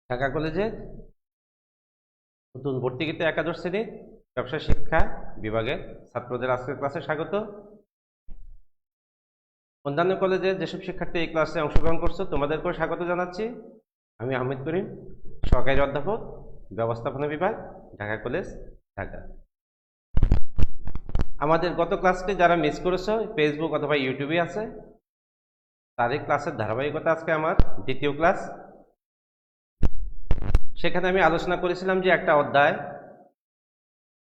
ঢাকা কলেজে নতুন ভর্তিকৃত একাদশ শ্রেণীর ব্যবসায় শিক্ষা বিভাগের ছাত্রদের আজকের ক্লাসে স্বাগত। অন্যান্য কলেজে যেসব শিক্ষার্থী এই ক্লাসে অংশগ্রহণ করছো তোমাদেরকেও স্বাগত জানাচ্ছি। আমি আহমেদ করিম, সহকারী অধ্যাপক, ব্যবস্থাপনা বিভাগ, ঢাকা কলেজ, ঢাকা। আমাদের গত ক্লাসটি যারা মিস করেছো ফেসবুক অথবা ইউটিউবে আছে, তারই ক্লাসের ধারাবাহিকতা আজকে আমার দ্বিতীয় ক্লাস। সেখানে আমি আলোচনা করেছিলাম যে একটা অধ্যায়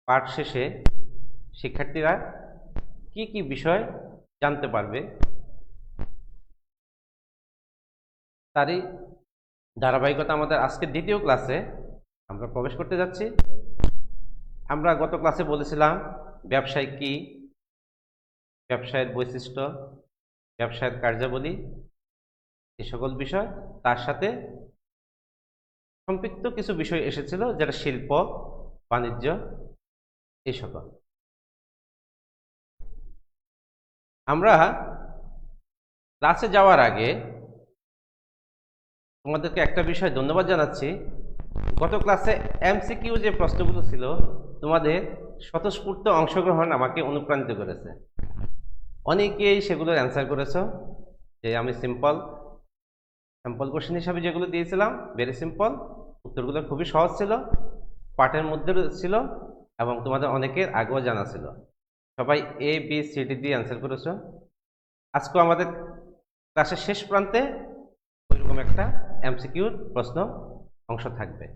পাঠ শেষে শিক্ষার্থীরা কি কি বিষয় জানতে পারবে, তারই ধারাবাহিকতা আমাদের আজকের দ্বিতীয় ক্লাসে আমরা প্রবেশ করতে যাচ্ছি। আমরা গত ক্লাসে বলেছিলাম ব্যবসায় কি, ব্যবসায়ের বৈশিষ্ট্য, ব্যবসায়ের কার্যাবলী, এই সকল বিষয়, তার সাথে সম্পৃক্ত কিছু বিষয় এসেছিল যেটা শিল্প, বাণিজ্য, এই সকল। আমরা ক্লাসে যাওয়ার আগে তোমাদেরকে একটা বিষয় ধন্যবাদ জানাচ্ছি। গত ক্লাসে এমসিকিউ যে প্রশ্নগুলো ছিল তোমাদের স্বতঃস্ফূর্ত অংশগ্রহণ আমাকে অনুপ্রাণিত করেছে। অনেকেই সেগুলোর অ্যান্সার করেছো। যে আমি স্যাম্পল কোশ্চেন হিসাবে যেগুলো দিয়েছিলাম ভেরি সিম্পল, উত্তরগুলো খুবই সহজ ছিল, পাঠের মধ্যে ছিল এবং তোমাদের অনেকের আগেও জানা ছিল। সবাই এ বি সি ডি দিয়ে অ্যান্সার করেছো। আজকেও আমাদের ক্লাসের শেষ প্রান্তে ওইরকম একটা এমসিকিউর প্রশ্ন অংশ থাকবে।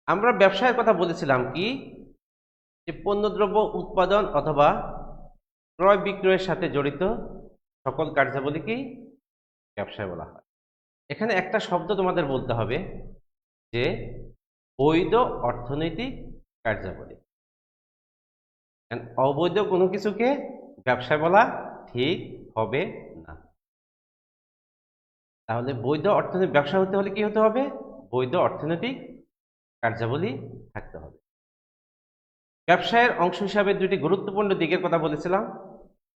আমরা ব্যবসায়ের কথা বলেছিলাম কি, যে পণ্যদ্রব্য উৎপাদন অথবা ক্রয় বিক্রয়ের সাথে জড়িত সকল কার্যাবলী কি ব্যবসায় বলা হয়। এখানে একটা শব্দ তোমাদের বলতে হবে যে বৈধ অর্থনৈতিক কার্যাবলী। অবৈধ কোনো কিছুকে ব্যবসায় বলা ঠিক হবে না। তাহলে বৈধ অর্থনৈতিক ব্যবসা হতে হলে কি হতে হবে? বৈধ অর্থনৈতিক কার্যাবলী থাকতে হবে। ব্যবসায়ের অংশ হিসাবে দুটি গুরুত্বপূর্ণ দিকের কথা বলেছিলাম,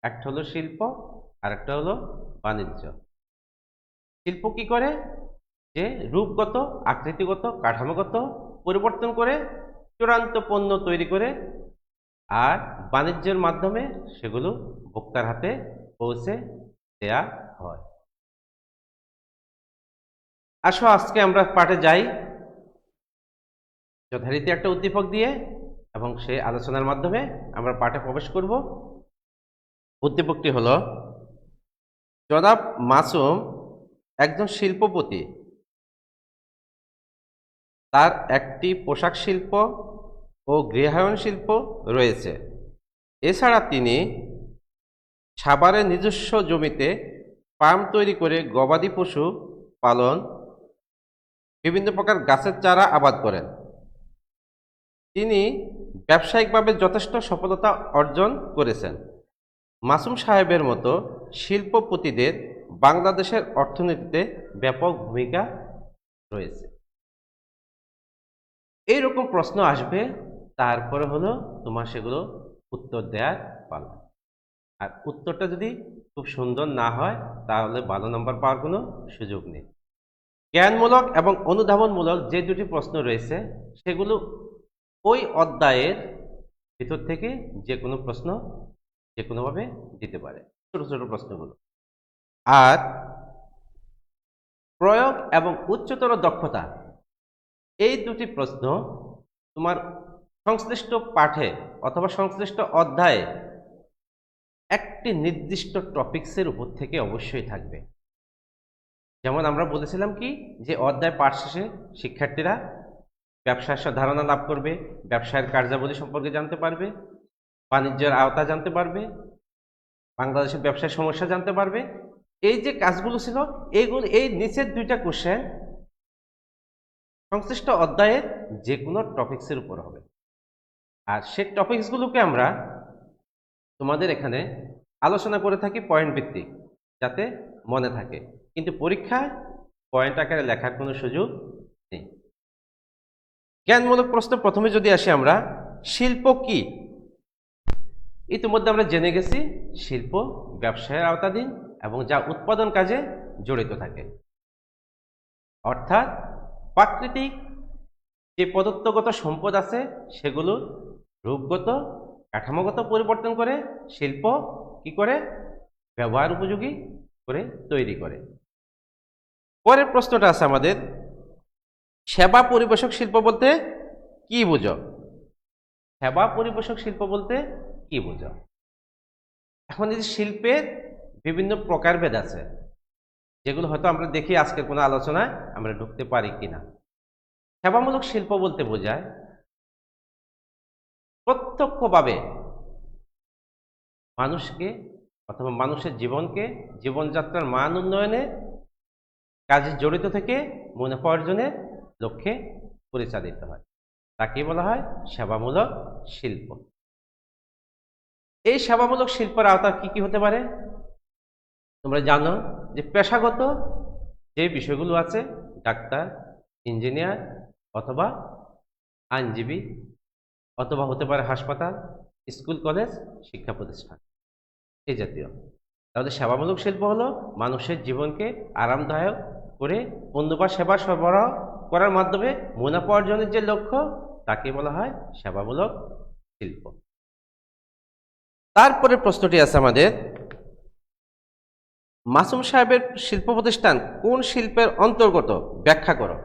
একটা হলো শিল্প আর একটা হলো বাণিজ্য। শিল্প কি করে? যে রূপগত, আকৃতিগত, কাঠামোগত পরিবর্তন করে চূড়ান্ত পণ্য তৈরি করে, আর বাণিজ্যের মাধ্যমে সেগুলো ভোক্তার হাতে পৌঁছে দেয়া হয়। আসো আজকে আমরা পাঠে যাই যথারীতি একটা উদ্দীপক দিয়ে, এবং সেই আলোচনার মাধ্যমে আমরা পাঠে প্রবেশ করব। উদ্দীপকটি হলো, জনাব মাসুম একজন শিল্পপতি। তার একটি পোশাক শিল্প ও গৃহায়ন শিল্প রয়েছে। এছাড়া তিনি সাভারের নিজস্ব জমিতে ফার্ম তৈরি করে গবাদি পশু পালন, বিভিন্ন প্রকার গাছের চারা আবাদ করেন। তিনি ব্যবসায়িকভাবে যথেষ্ট সফলতা অর্জন করেছেন। মাসুম সাহেবের মতো শিল্পপতিদের বাংলাদেশের অর্থনীতিতে ব্যাপক ভূমিকা রয়েছে। এইরকম প্রশ্ন আসবে, তারপরে হলো তোমার সেগুলো উত্তর দেওয়ার পালা। আর উত্তরটা যদি খুব সুন্দর না হয় তাহলে ভালো নম্বর পাওয়ার কোনো সুযোগ নেই। জ্ঞানমূলক এবং অনুধাবনমূলক যে দুটি প্রশ্ন রয়েছে সেগুলো ওই অধ্যায়ের ভিতর থেকে যে কোনো প্রশ্ন যে কোনোভাবে দিতে পারে, ছোট ছোট প্রশ্নগুলো। আর প্রয়োগ এবং উচ্চতর দক্ষতা, এই দুটি প্রশ্ন তোমার সংশ্লিষ্ট পাঠে অথবা সংশ্লিষ্ট অধ্যায়ে একটি নির্দিষ্ট টপিকসের উপর থেকে অবশ্যই থাকবে। যেমন আমরা বলেছিলাম কি, যে অধ্যায় পাঠ শেষে শিক্ষার্থীরা ব্যবসার ধারণা লাভ করবে, ব্যবসায়ের কার্যাবলী সম্পর্কে জানতে পারবে, বাণিজ্যের আওতা জানতে পারবে, বাংলাদেশের ব্যবসায় সমস্যা জানতে পারবে। এই যে কাজগুলো ছিল এইগুলো, এই নিচের দুইটা কোশ্চেন সংশ্লিষ্ট অধ্যায়ের যে কোনো টপিকসের উপর হবে। আর সেই টপিকসগুলোকে আমরা তোমাদের এখানে আলোচনা করে থাকি পয়েন্ট ভিত্তিক, যাতে মনে থাকে, কিন্তু পরীক্ষায় পয়েন্ট আকারে লেখার কোনো সুযোগ নেই। জ্ঞানমূলক প্রশ্ন প্রথমে যদি আসি, আমরা শিল্প কি? ইতিমধ্যে আমরা জেনে গেছি শিল্প ব্যবসায়ের আওতাধীন এবং যা উৎপাদন কাজে জড়িত থাকে। অর্থাৎ প্রাকৃতিক যে প্রদত্তগত সম্পদ আছে সেগুলোর রূপগত কাঠামোগত পরিবর্তন করে শিল্প কি করে ব্যবহার উপযোগী করে তৈরি করে। পরের প্রশ্নটা আছে আমাদের, সেবা পরিবেশক শিল্প বলতে কি বুঝো? সেবা পরিবেশক শিল্প বলতে কি বুঝো? এখন এই যে শিল্পের বিভিন্ন প্রকারভেদ আছে, যেগুলো হয়তো আমরা দেখি আজকের কোনো আলোচনায় আমরা ঢুকতে পারি কিনা। সেবামূলক শিল্প বলতে বোঝায় প্রত্যক্ষভাবে মানুষকে অথবা মানুষের জীবনকে, জীবনযাত্রার মান উন্নয়নে কাজে জড়িত থেকে মুনাফা অর্জনের লক্ষ্যে পরিচালিত হয়, তাকে বলা হয় সেবামূলক শিল্প। এই সেবামূলক শিল্পের আওতা কি কি হতে পারে? তোমরা জানো যে পেশাগত যে বিষয়গুলো আছে, ডাক্তার, ইঞ্জিনিয়ার অথবা আইনজীবী অথবা হতে পারে হাসপাতাল, স্কুল, কলেজ, শিক্ষা প্রতিষ্ঠান এই জাতীয়। তাহলে সেবামূলক শিল্প হলো মানুষের জীবনকে আরামদায়ক করে পণ্য বা সেবা সরবরাহ করার মাধ্যমে মুনাফা অর্জনের যে লক্ষ্য, তাকে বলা হয় সেবামূলক শিল্প। তারপরে প্রশ্নটি আছে আমাদের, মাসুম সাহেবের শিল্প প্রতিষ্ঠান কোন শিল্পের অন্তর্গত ব্যাখ্যা করো।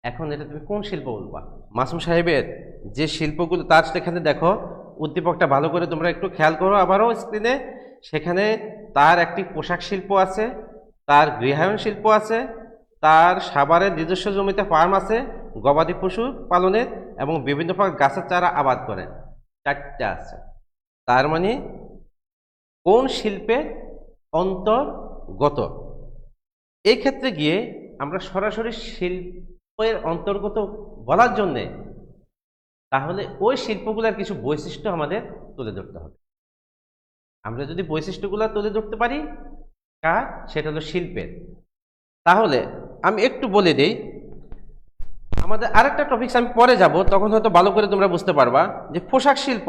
এখন এটা তুমি কোন শিল্প বলবা? মাসুম সাহেবের যে শিল্পগুলো, তার সেখানে দেখো উদ্দীপকটা ভালো করে তোমরা একটু খেয়াল করো আবারও স্ক্রিনে। সেখানে তার একটি পোশাক শিল্প আছে, তার গৃহায়ণ শিল্প আছে, তার সাভারের নিজস্ব জমিতে ফার্ম আছে, গবাদি পশু পালনের এবং বিভিন্ন প্রকার গাছের চারা আবাদ করেন, চারটা আছে। তার মানে কোন শিল্পের অন্তর্গত? এই ক্ষেত্রে গিয়ে আমরা সরাসরি শিল্পের অন্তর্গত বলার জন্যে তাহলে ওই শিল্পগুলোর কিছু বৈশিষ্ট্য আমাদের তুলে ধরতে হবে। আমরা যদি বৈশিষ্ট্যগুলো তুলে ধরতে পারি কার, সেটা হলো শিল্পের। তাহলে আমি একটু বলে দিই, আমাদের আরেকটা টপিকস আমি পরে যাব, তখন হয়তো ভালো করে তোমরা বুঝতে পারবা যে পোশাক শিল্প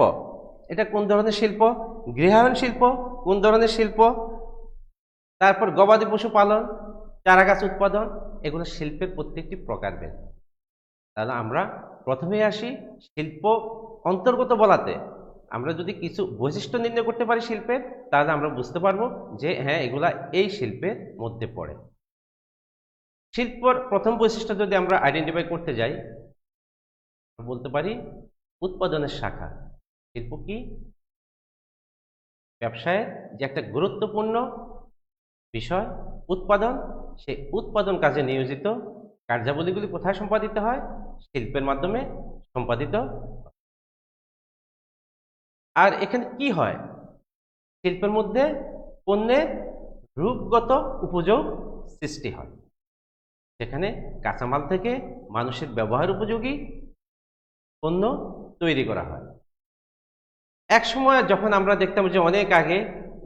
এটা কোন ধরনের শিল্প, গৃহায়ণ শিল্প কোন ধরনের শিল্প, তারপর গবাদি পশু পালন, চারাগাছ উৎপাদন, এগুলো শিল্পের প্রত্যেকটি প্রকারভেদ। তাহলে আমরা প্রথমে আসি শিল্প অন্তর্গত বলাতে আমরা যদি কিছু বৈশিষ্ট্য নির্ণয় করতে পারি শিল্পের, তাহলে আমরা বুঝতে পারবো যে হ্যাঁ এগুলা এই শিল্পের মধ্যে পড়ে। শিল্পর প্রথম বৈশিষ্ট্য যদি আমরা আইডেন্টিফাই করতে যাই, বলতে পারি উৎপাদনের শাখা। শিল্প কি? ব্যবসায়ের যে একটা গুরুত্বপূর্ণ বিষয় উৎপাদন, সেই উৎপাদন কাজে নিয়োজিত কার্যাবলীগুলি কোথায় সম্পাদিত হয়? শিল্পের মাধ্যমে সম্পাদিত। আর এখানে কি হয়? শিল্পের মধ্যে পণ্যের রূপগত উপযোগ সৃষ্টি হয়, সেখানে কাঁচামাল থেকে মানুষের ব্যবহার উপযোগী পণ্য তৈরি করা হয়। এক সময় যখন আমরা দেখতাম যে অনেক আগে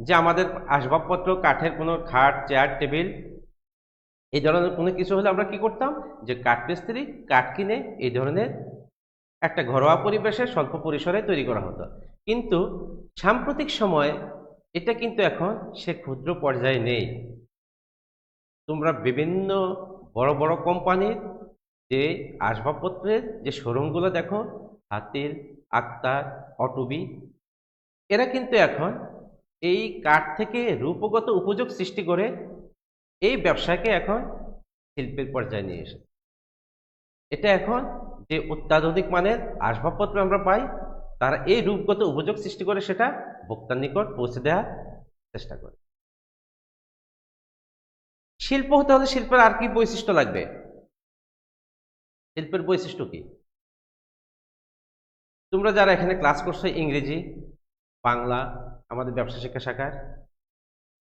যে আমাদের আসবাবপত্র কাঠের কোনো খাট, চেয়ার, টেবিল এই ধরনের কোনো কিছু হলে আমরা কি করতাম, যে কাঠ মিস্ত্রি কাঠ কিনে এই ধরনের একটা ঘরোয়া পরিবেশে স্বল্প পরিসরে তৈরি করা হতো। কিন্তু সাম্প্রতিক সময়ে এটা কিন্তু এখন সে ক্ষুদ্র পর্যায়ে নেই। তোমরা বিভিন্ন বড় বড় কোম্পানির যে আসবাবপত্রের যে শোরুমগুলো দেখো, হাতির, আক্তার, অটবি, এরা কিন্তু এখন এই কাঠ থেকে রূপগত উপযোগ সৃষ্টি করে এই ব্যবসাকে এখন শিল্পের পর্যায়ে নিয়ে এসেছে। এটা এখন যে অত্যাধুনিক মানের আসবাবপত্র আমরা পাই, তারা এই রূপগত উপযোগ সৃষ্টি করে সেটা ভোক্তার নিকট পৌঁছে দেওয়ার চেষ্টা করে। শিল্প হতে হলে শিল্পের আর কি বৈশিষ্ট্য লাগবে? শিল্পের বৈশিষ্ট্য কি? তোমরা যারা এখানে ক্লাস করছো ইংরেজি, বাংলা, আমাদের ব্যবসা শিক্ষা শাখার,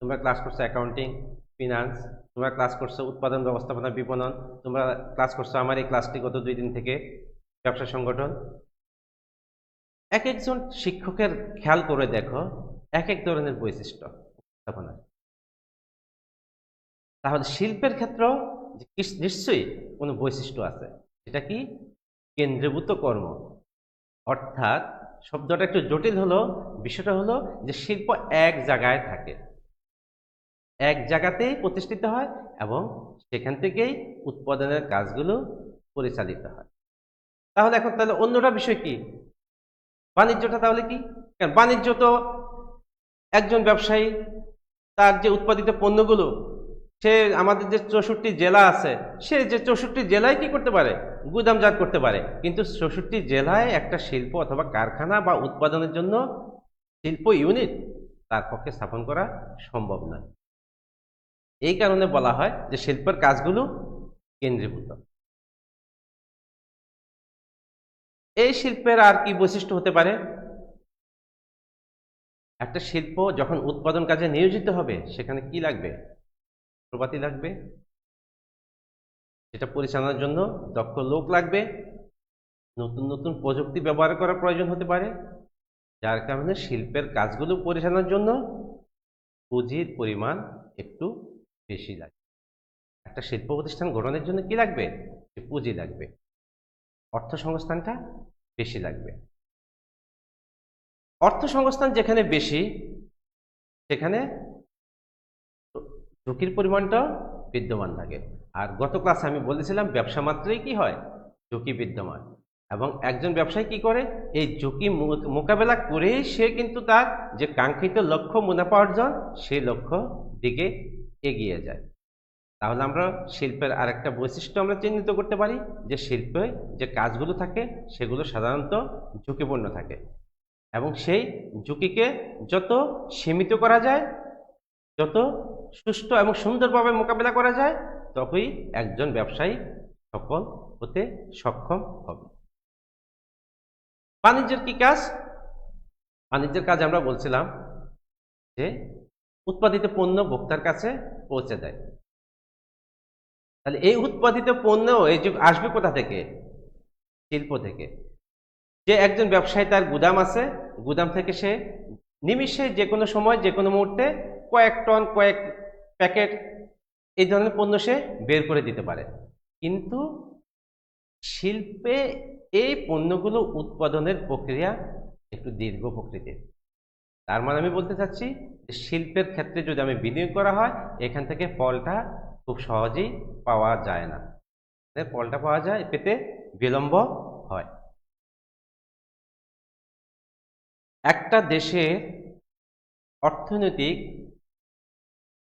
তোমরা ক্লাস করছো অ্যাকাউন্টিং, ফিনান্স, তোমরা ক্লাস করছো উৎপাদন ব্যবস্থাপনা বিপণন, তোমরা ক্লাস করছো আমার এই ক্লাসটি গত 2 দিন থেকে ব্যবসা সংগঠন। এক একজন শিক্ষকের খেয়াল করে দেখো এক এক ধরনের বৈশিষ্ট্য উপস্থাপনা। তাহলে শিল্পের ক্ষেত্র নিশ্চয়ই কোনো বৈশিষ্ট্য আছে, সেটা কি? কেন্দ্রীভূত কর্ম। অর্থাৎ শব্দটা একটু জটিল হলো, বিষয়টা হলো যে শিল্প এক জায়গায় থাকে। এক জায়গাতেই প্রতিষ্ঠিত হয় এবং সেখান থেকেই উৎপাদনের কাজগুলো পরিচালিত হয়। তাহলে এখন তাহলে অন্যটা বিষয় কি? বাণিজ্যটা তাহলে কি? কারণ বাণিজ্য তো একজন ব্যবসায়ী তার যে উৎপাদিত পণ্যগুলো, সে আমাদের যে 64 জেলা আছে, সে যে 64 জেলায় কি করতে পারে? গুদামজাত করতে পারে। কিন্তু 64 জেলায় একটা শিল্প অথবা কারখানা বা উৎপাদনের জন্য শিল্প ইউনিট তার পক্ষে স্থাপন করা সম্ভব নয়। এই কারণে বলা হয় যে শিল্পের কাজগুলো কেন্দ্রীভূত। এই শিল্পের আর কি বৈশিষ্ট্য হতে পারে? একটা শিল্প যখন উৎপাদন কাজে নিয়োজিত হবে, সেখানে কি লাগবে? যন্ত্রপাতি লাগবে, সেটা পরিচালনার জন্য দক্ষ লোক লাগবে, নতুন নতুন প্রযুক্তি ব্যবহার করার প্রয়োজন হতে পারে, যার কারণে শিল্পের কাজগুলো পরিচালনার জন্য পুঁজির পরিমাণ একটু বেশি লাগে। একটা শিল্প প্রতিষ্ঠান গঠনের জন্য কি লাগবে? পুঁজি লাগবে, অর্থ সংস্থানটা বেশি লাগবে। অর্থ সংস্থান যেখানে বেশি, সেখানে ঝুঁকির পরিমাণটা বিদ্যমান থাকে। আর গত ক্লাসে আমি বলেছিলাম ব্যবসা মাত্রই কি হয়? ঝুঁকি বিদ্যমান। এবং একজন ব্যবসায়ী কি করে? এই ঝুঁকি মোকাবেলা করেই সে কিন্তু তার যে কাঙ্ক্ষিত লক্ষ্য মুনাফা অর্জন, সেই লক্ষ্য দিকে এগিয়ে যায়। তাহলে আমরা শিল্পের আরেকটা বৈশিষ্ট্য আমরা চিহ্নিত করতে পারি যে শিল্পে যে কাজগুলো থাকে সেগুলো সাধারণত ঝুঁকিপূর্ণ থাকে, এবং সেই ঝুঁকিকে যত সীমিত করা যায়, যত সুষ্ঠু এবং সুন্দরভাবে মোকাবেলা করা যায়, ততই একজন ব্যবসায়ী সফল হতে সক্ষম হবে। বাণিজ্যের কি কাজ? বাণিজ্যের কাজ আমরা বলছিলাম যে উৎপাদিত পণ্য ভোক্তার কাছে পৌঁছে দেয়। তাহলে এই উৎপাদিত পণ্য এই যে আসবে কোথা থেকে? শিল্প থেকে। যে একজন ব্যবসায়ী, তার গুদাম আছে, গুদাম থেকে সে নিমিষে যে কোনো সময় যে কোনো মুহূর্তে কয়েক টন, কয়েক প্যাকেট এই ধরনের পণ্য সে বের করে দিতে পারে। কিন্তু শিল্পে এই পণ্যগুলো উৎপাদনের প্রক্রিয়া একটু দীর্ঘ প্রকৃতির। তার মানে আমি বলতে চাচ্ছি যে শিল্পের ক্ষেত্রে যদি আমি বিনিয়োগ করা হয়, এখান থেকে ফলটা খুব সহজেই পাওয়া যায় না। ফলটা পাওয়া যায়, পেতে বিলম্ব হয়। একটা দেশে অর্থনৈতিক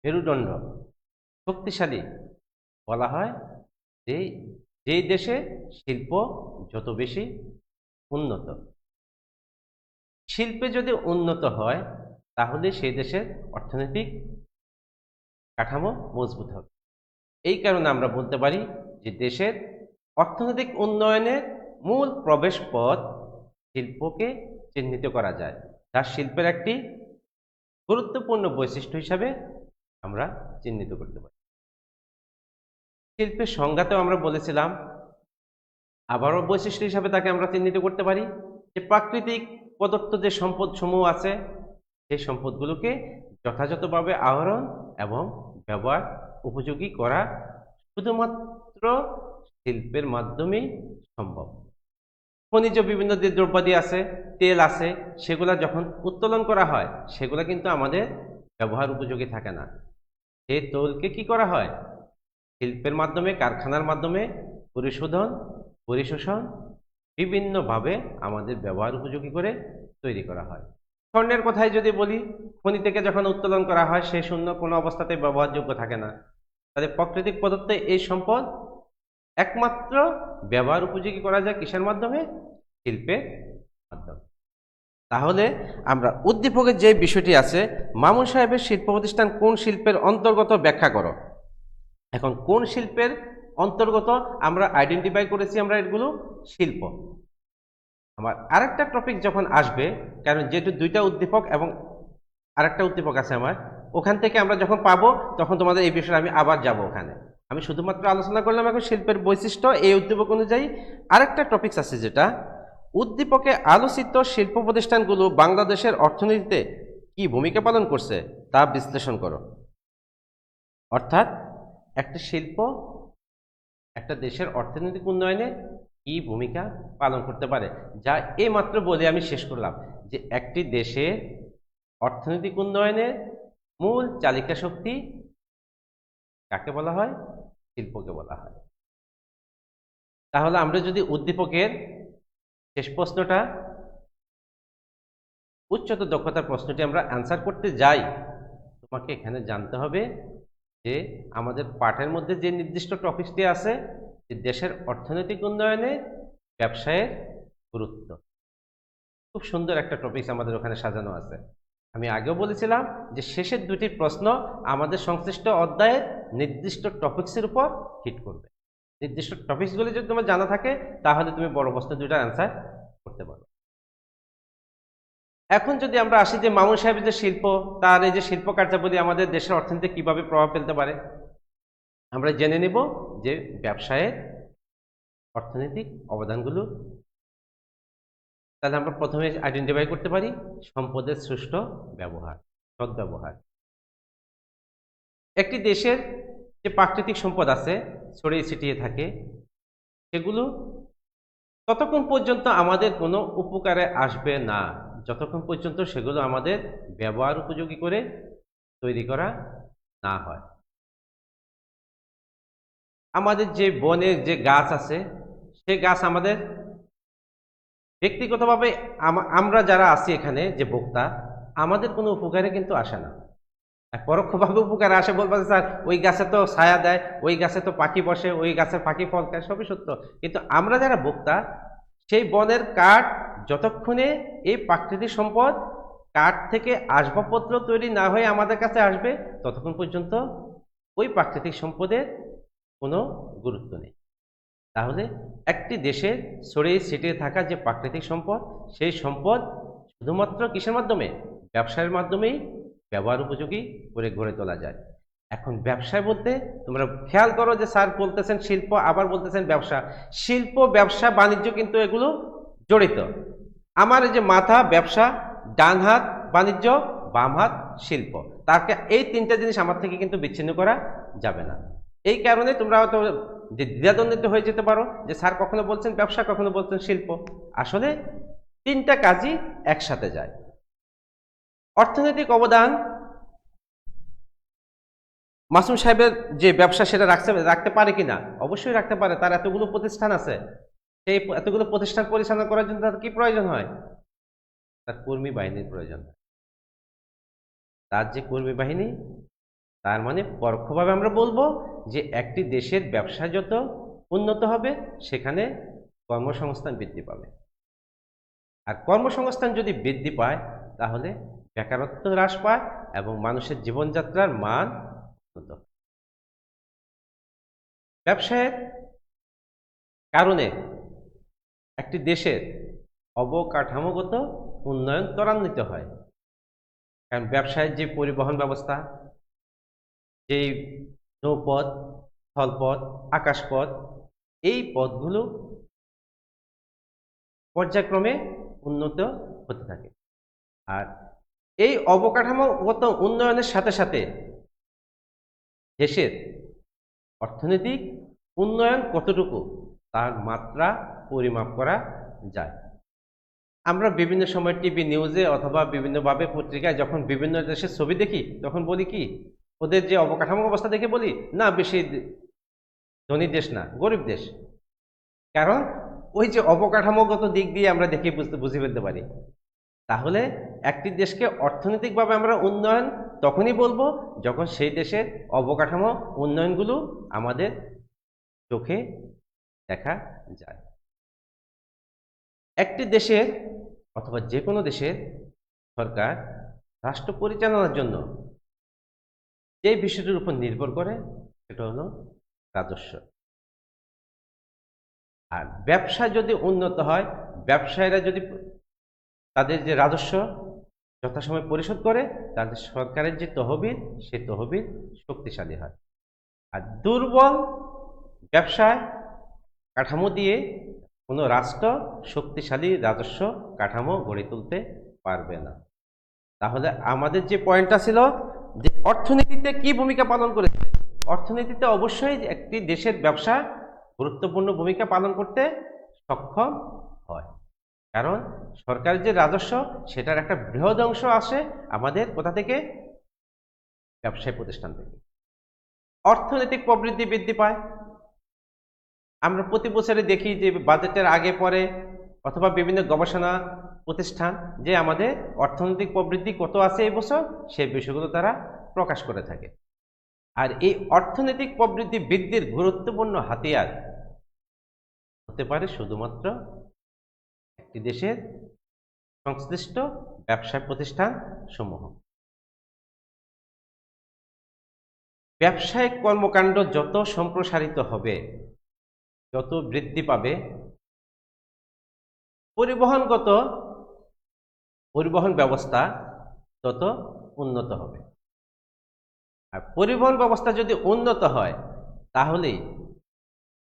মেরুদণ্ড শক্তিশালী বলা হয় যেই দেশে শিল্প যত বেশি উন্নত। শিল্পে যদি উন্নত হয়, তাহলে সেই দেশের অর্থনৈতিক কাঠামো মজবুত হবে। এই কারণে আমরা বলতে পারি যে দেশের অর্থনৈতিক উন্নয়নের মূল প্রবেশ পথ শিল্পকে চিহ্নিত করা যায়, যা শিল্পের একটি গুরুত্বপূর্ণ বৈশিষ্ট্য হিসাবে আমরা চিহ্নিত করতে পারি। শিল্পের সংজ্ঞাতেও আমরা বলেছিলাম, আবারও বৈশিষ্ট্য হিসাবে তাকে আমরা চিহ্নিত করতে পারি যে প্রাকৃতিক প্রদত্ত যে সম্পদ সমূহ আছে, সেই সম্পদগুলোকে যথাযথভাবে আহরণ এবং ব্যবহার উপযোগী করা শুধুমাত্র শিল্পের মাধ্যমেই সম্ভব। খনিজ বিভিন্ন যে দ্রব্যাদি আছে, তেল আছে, সেগুলা যখন উত্তোলন করা হয়, সেগুলা কিন্তু আমাদের ব্যবহার উপযোগী থাকে না। সেই তেলকে কি করা হয়? শিল্পের মাধ্যমে, কারখানার মাধ্যমে পরিশোধন, পরিশোষণ বিভিন্নভাবে আমাদের ব্যবহার উপযোগী করে তৈরি করা হয়। স্বর্ণের কথাই যদি বলি, খনি থেকে যখন উত্তোলন করা হয়, সে শূন্য কোনো অবস্থাতে ব্যবহারযোগ্য থাকে না। তাহলে প্রাকৃতিক পদার্থে এই সম্পদ একমাত্র ব্যবহার উপযোগী করা যায় কিসের মাধ্যমে? শিল্পের মাধ্যমে। তাহলে আমরা উদ্দীপকের যে বিষয়টি আছে, মামুন সাহেবের শিল্প প্রতিষ্ঠান কোন শিল্পের অন্তর্গত ব্যাখ্যা করো। এখন কোন শিল্পের অন্তর্গত আমরা আইডেন্টিফাই করেছি, আমরা এগুলো শিল্প। আমার আরেকটা টপিক যখন আসবে, কারণ যেহেতু দুইটা উদ্দীপক এবং আরেকটা উদ্দীপক আছে আমার, ওখান থেকে আমরা যখন পাবো তখন তোমাদের এই বিষয়ে আমি আবার যাব ওখানে। আমি শুধুমাত্র আলোচনা করলাম এখন শিল্পের বৈশিষ্ট্য। এই উদ্দীপক অনুযায়ী আরেকটা টপিক আছে, যেটা উদ্দীপকে আলোচিত শিল্প প্রতিষ্ঠানগুলো বাংলাদেশের অর্থনীতিতে কি ভূমিকা পালন করছে তা বিশ্লেষণ করো। অর্থাৎ একটা শিল্প একটা দেশের অর্থনৈতিক উন্নয়নে কি ভূমিকা পালন করতে পারে, যা এই মাত্র বলে আমি শেষ করলাম যে একটি দেশের অর্থনৈতিক উন্নয়নে মূল চালিকা শক্তি কাকে বলা হয়? শিল্পকে বলা হয়। তাহলে আমরা যদি উদ্দীপকের শেষ প্রশ্নটা, উচ্চতর দক্ষতার প্রশ্নটি আমরা অ্যান্সার করতে যাই, তোমাকে এখানে জানতে হবে যে আমাদের পাঠের মধ্যে যে নির্দিষ্ট টপিকটি আছে, যে দেশের অর্থনৈতিক উন্নয়নে ব্যবসায়ের গুরুত্ব। খুব সুন্দর একটা টপিক আমাদের ওখানে সাজানো আছে। আমি আগেও বলেছিলাম যে শেষের দুটি প্রশ্ন আমাদের সংশ্লিষ্ট অধ্যায়ের নির্দিষ্ট টপিকসের উপর হিট করবে। নির্দিষ্ট টপিকসগুলি যদি তোমার জানা থাকে তাহলে তুমি বড় প্রশ্ন দুইটার অ্যান্সার করতে পারো। এখন যদি আমরা আসি যে মামুন সাহেবের যে শিল্প, তার এই যে শিল্প কার্যাবলী আমাদের দেশের অর্থনীতিতে কিভাবে প্রভাব ফেলতে পারে, আমরা জেনে নেব যে ব্যবসায়ের অর্থনৈতিক অবদানগুলো। তাহলে আমরা প্রথমে আইডেন্টিফাই করতে পারি সম্পদের সুষ্ঠু ব্যবহার, সদ্ব্যবহার। একটি দেশের যে প্রাকৃতিক সম্পদ আছে ছড়িয়ে ছিটিয়ে থাকে, সেগুলো ততক্ষণ পর্যন্ত আমাদের কোনো উপকারে আসবে না যতক্ষণ পর্যন্ত সেগুলো আমাদের ব্যবহার উপযোগী করে তৈরি করা না হয়। আমাদের যে বনের যে গাছ আছে, সেই গাছ আমাদের ব্যক্তিগতভাবে আমরা যারা আছি এখানে যে ভোক্তা, আমাদের কোনো উপকারে কিন্তু আসে না। আর পরোক্ষভাবে উপকারে আসে বলবো স্যার ওই গাছে তো ছায়া দেয়, ওই গাছে তো পাখি বসে, ওই গাছের পাখি ফল খায়, সবই সত্য। কিন্তু আমরা যারা ভোক্তা, সেই বনের কাঠ যতক্ষণে এই প্রাকৃতিক সম্পদ কাঠ থেকে আসবাবপত্র তৈরি না হয়ে আমাদের কাছে আসবে, ততক্ষণ পর্যন্ত ওই প্রাকৃতিক সম্পদের কোনো গুরুত্ব নেই। তাহলে একটি দেশে ছড়িয়ে ছিটিয়ে থাকা যে প্রাকৃতিক সম্পদ, সেই সম্পদ শুধুমাত্র কিসের মাধ্যমে? ব্যবসায়ের মাধ্যমেই ব্যবহার উপযোগী করে গড়ে তোলা যায়। এখন ব্যবসায় বলতে তোমরা খেয়াল করো যে স্যার বলতেছেন শিল্প, আবার বলতেছেন ব্যবসা। শিল্প, ব্যবসা, বাণিজ্য কিন্তু এগুলো জড়িত। আমার এই যে মাথা ব্যবসা, ডান হাত বাণিজ্য, বাম হাত শিল্প, তাকে এই তিনটা জিনিস আমার থেকে কিন্তু বিচ্ছিন্ন করা যাবে না। এই কারণে তোমরা হয়তো দ্বিধাদ্বন্দ্বিত হয়ে যেতে পারো যে স্যার কখনো বলছেন ব্যবসা, কখনো বলছেন শিল্প। আসলে তিনটা কাজই একসাথে যায়। অর্থনৈতিক অবদান মাসুম সাহেবের যে ব্যবসা সেটা রাখতে পারে কিনা? অবশ্যই রাখতে পারে। তার এতগুলো প্রতিষ্ঠান আছে, সেই এতগুলো প্রতিষ্ঠান পরিচালনা করার জন্য তার কি প্রয়োজন হয়? তার কর্মী বাহিনীর প্রয়োজন হয়। তার যে কর্মী বাহিনী, তার মানে পরোক্ষভাবে আমরা বলবো যে একটি দেশের ব্যবসা যত উন্নত হবে, সেখানে কর্মসংস্থান বৃদ্ধি পাবে। আর কর্মসংস্থান যদি বৃদ্ধি পায়, তাহলে বেকারত্ব হ্রাস পায় এবং মানুষের জীবনযাত্রার মান উন্নত। ব্যবসায়ের কারণে একটি দেশের অবকাঠামোগত উন্নয়ন ত্বরান্বিত হয়। কারণ ব্যবসায়ের যে পরিবহন ব্যবস্থা, যেই নৌপথ, স্থলপথ, আকাশপথ, এই পথগুলো পর্যায়ক্রমে উন্নত হতে থাকে। আর এই অবকাঠামোগত উন্নয়নের সাথে সাথে দেশের অর্থনৈতিক উন্নয়ন কতটুকু, তার মাত্রা পরিমাপ করা যায়। আমরা বিভিন্ন সময় টিভি নিউজে অথবা বিভিন্নভাবে পত্রিকায় যখন বিভিন্ন দেশের ছবি দেখি, তখন বলি কি, ওদের যে অবকাঠামো অবস্থা দেখে বলি না বেশি ধনী দেশ না, গরিব দেশ। কারণ ওই যে অবকাঠামোগত দিক দিয়ে আমরা দেখে বুঝে ফেলতে পারি। তাহলে একটি দেশকে অর্থনৈতিকভাবে আমরা উন্নয়ন তখনই বলবো যখন সেই দেশের অবকাঠামো উন্নয়নগুলো আমাদের চোখে দেখা যায়। একটি দেশের অথবা যে কোনো দেশের সরকার রাষ্ট্র পরিচালনার জন্য যে বিষয়টির উপর নির্ভর করে, সেটা হলো রাজস্ব। আর ব্যবসা যদি উন্নত হয়, ব্যবসায়ীরা যদি তাদের যে রাজস্ব যথাসময়ে পরিশোধ করে, তাদের সরকারের যে তহবিল, সেই তহবিল শক্তিশালী হয়। আর দুর্বল ব্যবসায় কাঠামো দিয়ে কোনো রাষ্ট্র শক্তিশালী রাজস্ব কাঠামো গড়ে তুলতে পারবে না। তাহলে আমাদের যে পয়েন্টটা ছিল যে অর্থনীতিতে কি ভূমিকা পালন করেছে, অর্থনীতিতে অবশ্যই একটি দেশের ব্যবসা গুরুত্বপূর্ণ ভূমিকা পালন করতে সক্ষম হয়। কারণ সরকারের যে রাজস্ব, সেটার একটা বৃহৎ অংশ আসে আমাদের কোথা থেকে? ব্যবসায়ী প্রতিষ্ঠান থেকে। অর্থনৈতিক প্রবৃদ্ধি বৃদ্ধি পায়। আমরা প্রতি বছরে দেখি যে বাজেটের আগে পরে অথবা বিভিন্ন গবেষণা প্রতিষ্ঠান যে আমাদের অর্থনৈতিক প্রবৃদ্ধি কত আছে এই বছর, সেই বিষয়গুলো তারা প্রকাশ করে থাকে। আর এই অর্থনৈতিক প্রবৃদ্ধি বৃদ্ধির গুরুত্বপূর্ণ হাতিয়ার হতে পারে শুধুমাত্র একটি দেশের সংশ্লিষ্ট ব্যবসায় প্রতিষ্ঠান সমূহ। ব্যবসায়িক কর্মকাণ্ড যত সম্প্রসারিত হবে, যত বৃদ্ধি পাবে, পরিবহন ব্যবস্থা তত উন্নত হবে। আর পরিবহন ব্যবস্থা যদি উন্নত হয় তাহলে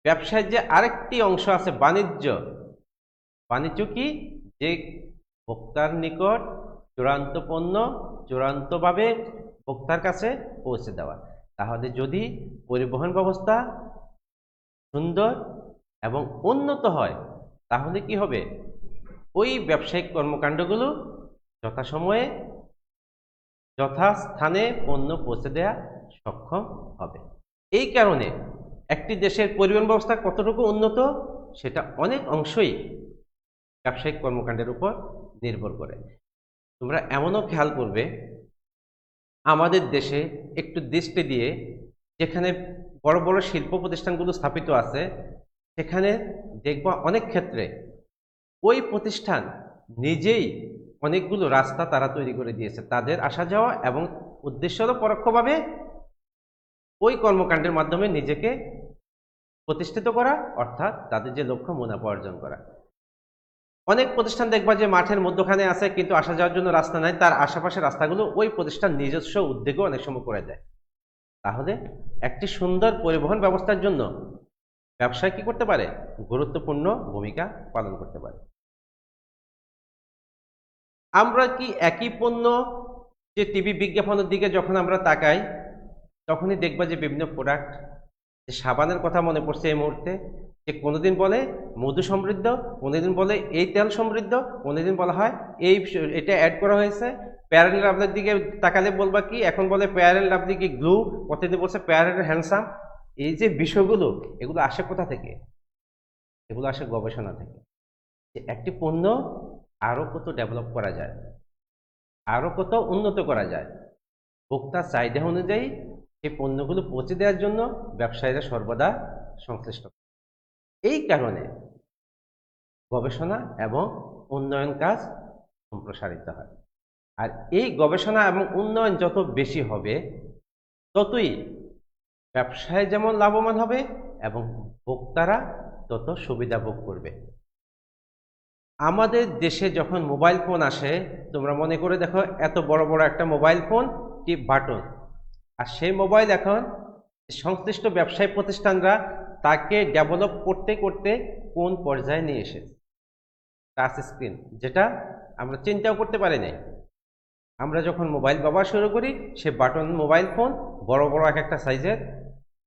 ব্যবসায় যে আরেকটি অংশ আছে বাণিজ্য কি, যে ভোক্তার নিকট চূড়ান্ত পণ্য চূড়ান্তভাবে ভোক্তার কাছে পৌঁছে দেওয়া। তাহলে যদি পরিবহন ব্যবস্থা সুন্দর এবং উন্নত হয় তাহলে কি হবে, ওই ব্যবসায়িক কর্মকাণ্ডগুলো যথাসময়ে যথাস্থানে পণ্য পৌঁছে দেওয়া সক্ষম হবে। এই কারণে একটি দেশের পরিবহন ব্যবস্থা কতটুকু উন্নত সেটা অনেক অংশই ব্যবসায়িক কর্মকাণ্ডের উপর নির্ভর করে। তোমরা এমনও খেয়াল করবে আমাদের দেশে একটু দৃষ্টি দিয়ে যেখানে বড় বড় শিল্প প্রতিষ্ঠানগুলো স্থাপিত আছে সেখানে দেখবা অনেক ক্ষেত্রে ওই প্রতিষ্ঠান নিজেই অনেকগুলো রাস্তা তারা তৈরি করে দিয়েছে তাদের আসা যাওয়া, এবং উদ্দেশ্য হলো পরোক্ষভাবে ওই কর্মকাণ্ডের মাধ্যমে নিজেকে প্রতিষ্ঠিত করা, অর্থাৎ তাদের যে লক্ষ্য মুনাফা অর্জন করা। অনেক প্রতিষ্ঠান দেখবা যে মাঠের মধ্যখানে আছে কিন্তু আসা যাওয়ার জন্য রাস্তা নাই, তার আশেপাশের রাস্তাগুলো ওই প্রতিষ্ঠান নিজস্ব উদ্যোগে অনেক সময় করে দেয়। তাহলে একটি সুন্দর পরিবহন ব্যবস্থার জন্য ব্যবসায় কি করতে পারে, গুরুত্বপূর্ণ ভূমিকা পালন করতে পারে। আমরা কি একই পণ্য যে টিভি বিজ্ঞাপনের দিকে যখন আমরা তাকাই তখনই দেখবা যে বিভিন্ন প্রোডাক্ট, যে সাবানের কথা মনে পড়ছে এই মুহূর্তে, যে কোনোদিন বলে মধু সমৃদ্ধ, কোনোদিন বলে এই তেল সমৃদ্ধ, কোনোদিন বলা হয় এটা অ্যাড করা হয়েছে। ফেয়ার অ্যান্ড লাভলির দিকে তাকালে বলবা কি, এখন বলে ফেয়ার অ্যান্ড লাভলি কি গ্লু, প্রতিদিন বলছে ফেয়ার অ্যান্ড হ্যান্ডসাম। এই যে বিষয়গুলো, এগুলো আসে কোথা থেকে? এগুলো আসে গবেষণা থেকে, যে একটি পণ্য আরো কত ডেভেলপ করা যায়, আরো কত উন্নত করা যায়, ভোক্তার চাহিদা অনুযায়ী এই পণ্যগুলো পৌঁছে দেওয়ার জন্য ব্যবসায়ীরা সর্বদা সংশ্লিষ্ট। এই কারণে গবেষণা এবং উন্নয়ন কাজ সম্প্রসারিত হয়। আর এই গবেষণা এবং উন্নয়ন যত বেশি হবে ততই ব্যবসায় যেমন লাভবান হবে এবং ভোক্তারা তত সুবিধা ভোগ করবে। আমাদের দেশে যখন মোবাইল ফোন আসে, তোমরা মনে করে দেখো এত বড় বড় একটা মোবাইল ফোন, টিপ বাটন, আর সেই মোবাইল এখন সংশ্লিষ্ট ব্যবসায়ী প্রতিষ্ঠানরা তাকে ডেভেলপ করতে করতে কোন পর্যায়ে নিয়ে এসেছে। টাচ স্ক্রিন, যেটা আমরা চিন্তাও করতে পারি নাই। আমরা যখন মোবাইল ব্যবহার শুরু করি সে বাটন মোবাইল ফোন বড় বড় এক একটা সাইজের,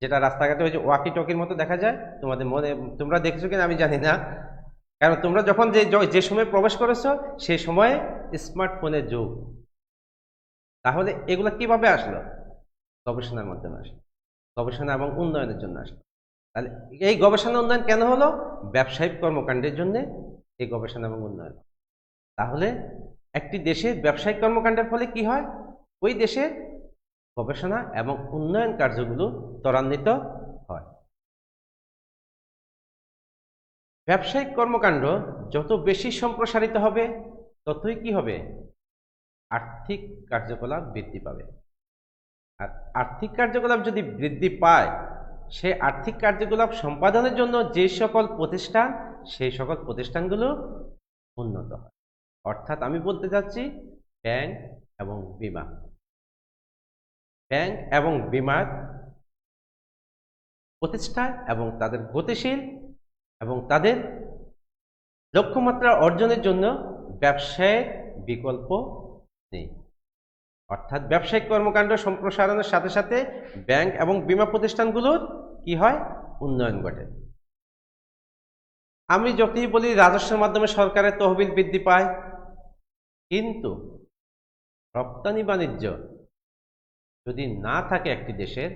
যেটা রাস্তাঘাটে ওই যে ওয়াকি টকির মতো দেখা যায়। তোমাদের মনে, তোমরা দেখেছো কিনা আমি জানি না, কারণ তোমরা যখন যে সময় প্রবেশ করেছো সেই সময়ে স্মার্টফোনের যুগ। তাহলে এগুলো কিভাবে আসলো? গবেষণার মাধ্যমে আসলো, গবেষণা এবং উন্নয়নের জন্য আসলো। তাহলে এই গবেষণা উন্নয়ন কেন হলো? ব্যবসায়িক কর্মকাণ্ডের জন্য এই গবেষণা এবং উন্নয়ন। তাহলে একটি দেশের ব্যবসায়িক কর্মকাণ্ডের ফলে কি হয়? ওই দেশের গবেষণা এবং উন্নয়ন কার্যগুলো ত্বরান্বিত হয়। ব্যবসায়িক কর্মকাণ্ড যত বেশি সম্প্রসারিত হবে ততই কি হবে? আর্থিক কার্যকলাপ বৃদ্ধি পাবে। আর আর্থিক কার্যকলাপ যদি বৃদ্ধি পায়, সে আর্থিক কার্যকলাপ সম্পাদনের জন্য যে সকল প্রতিষ্ঠান, সেই সকল প্রতিষ্ঠানগুলো উন্নত হয়। অর্থাৎ আমি বলতে চাচ্ছি ব্যাংক এবং বীমা, ব্যাংক এবং বীমার প্রতিষ্ঠা এবং তাদের গতিশীল এবং তাদের লক্ষ্যমাত্রা অর্জনের জন্য ব্যবসায়ের বিকল্প নেই। অর্থাৎ ব্যবসায়িক কর্মকাণ্ড সম্প্রসারণের সাথে সাথে ব্যাংক এবং বীমা প্রতিষ্ঠানগুলোর কি হয়? উন্নয়ন ঘটে। আমি যতই বলি রাজস্বের মাধ্যমে সরকারের তহবিল বৃদ্ধি পায়, কিন্তু রপ্তানি বাণিজ্য যদি না থাকে একটি দেশের,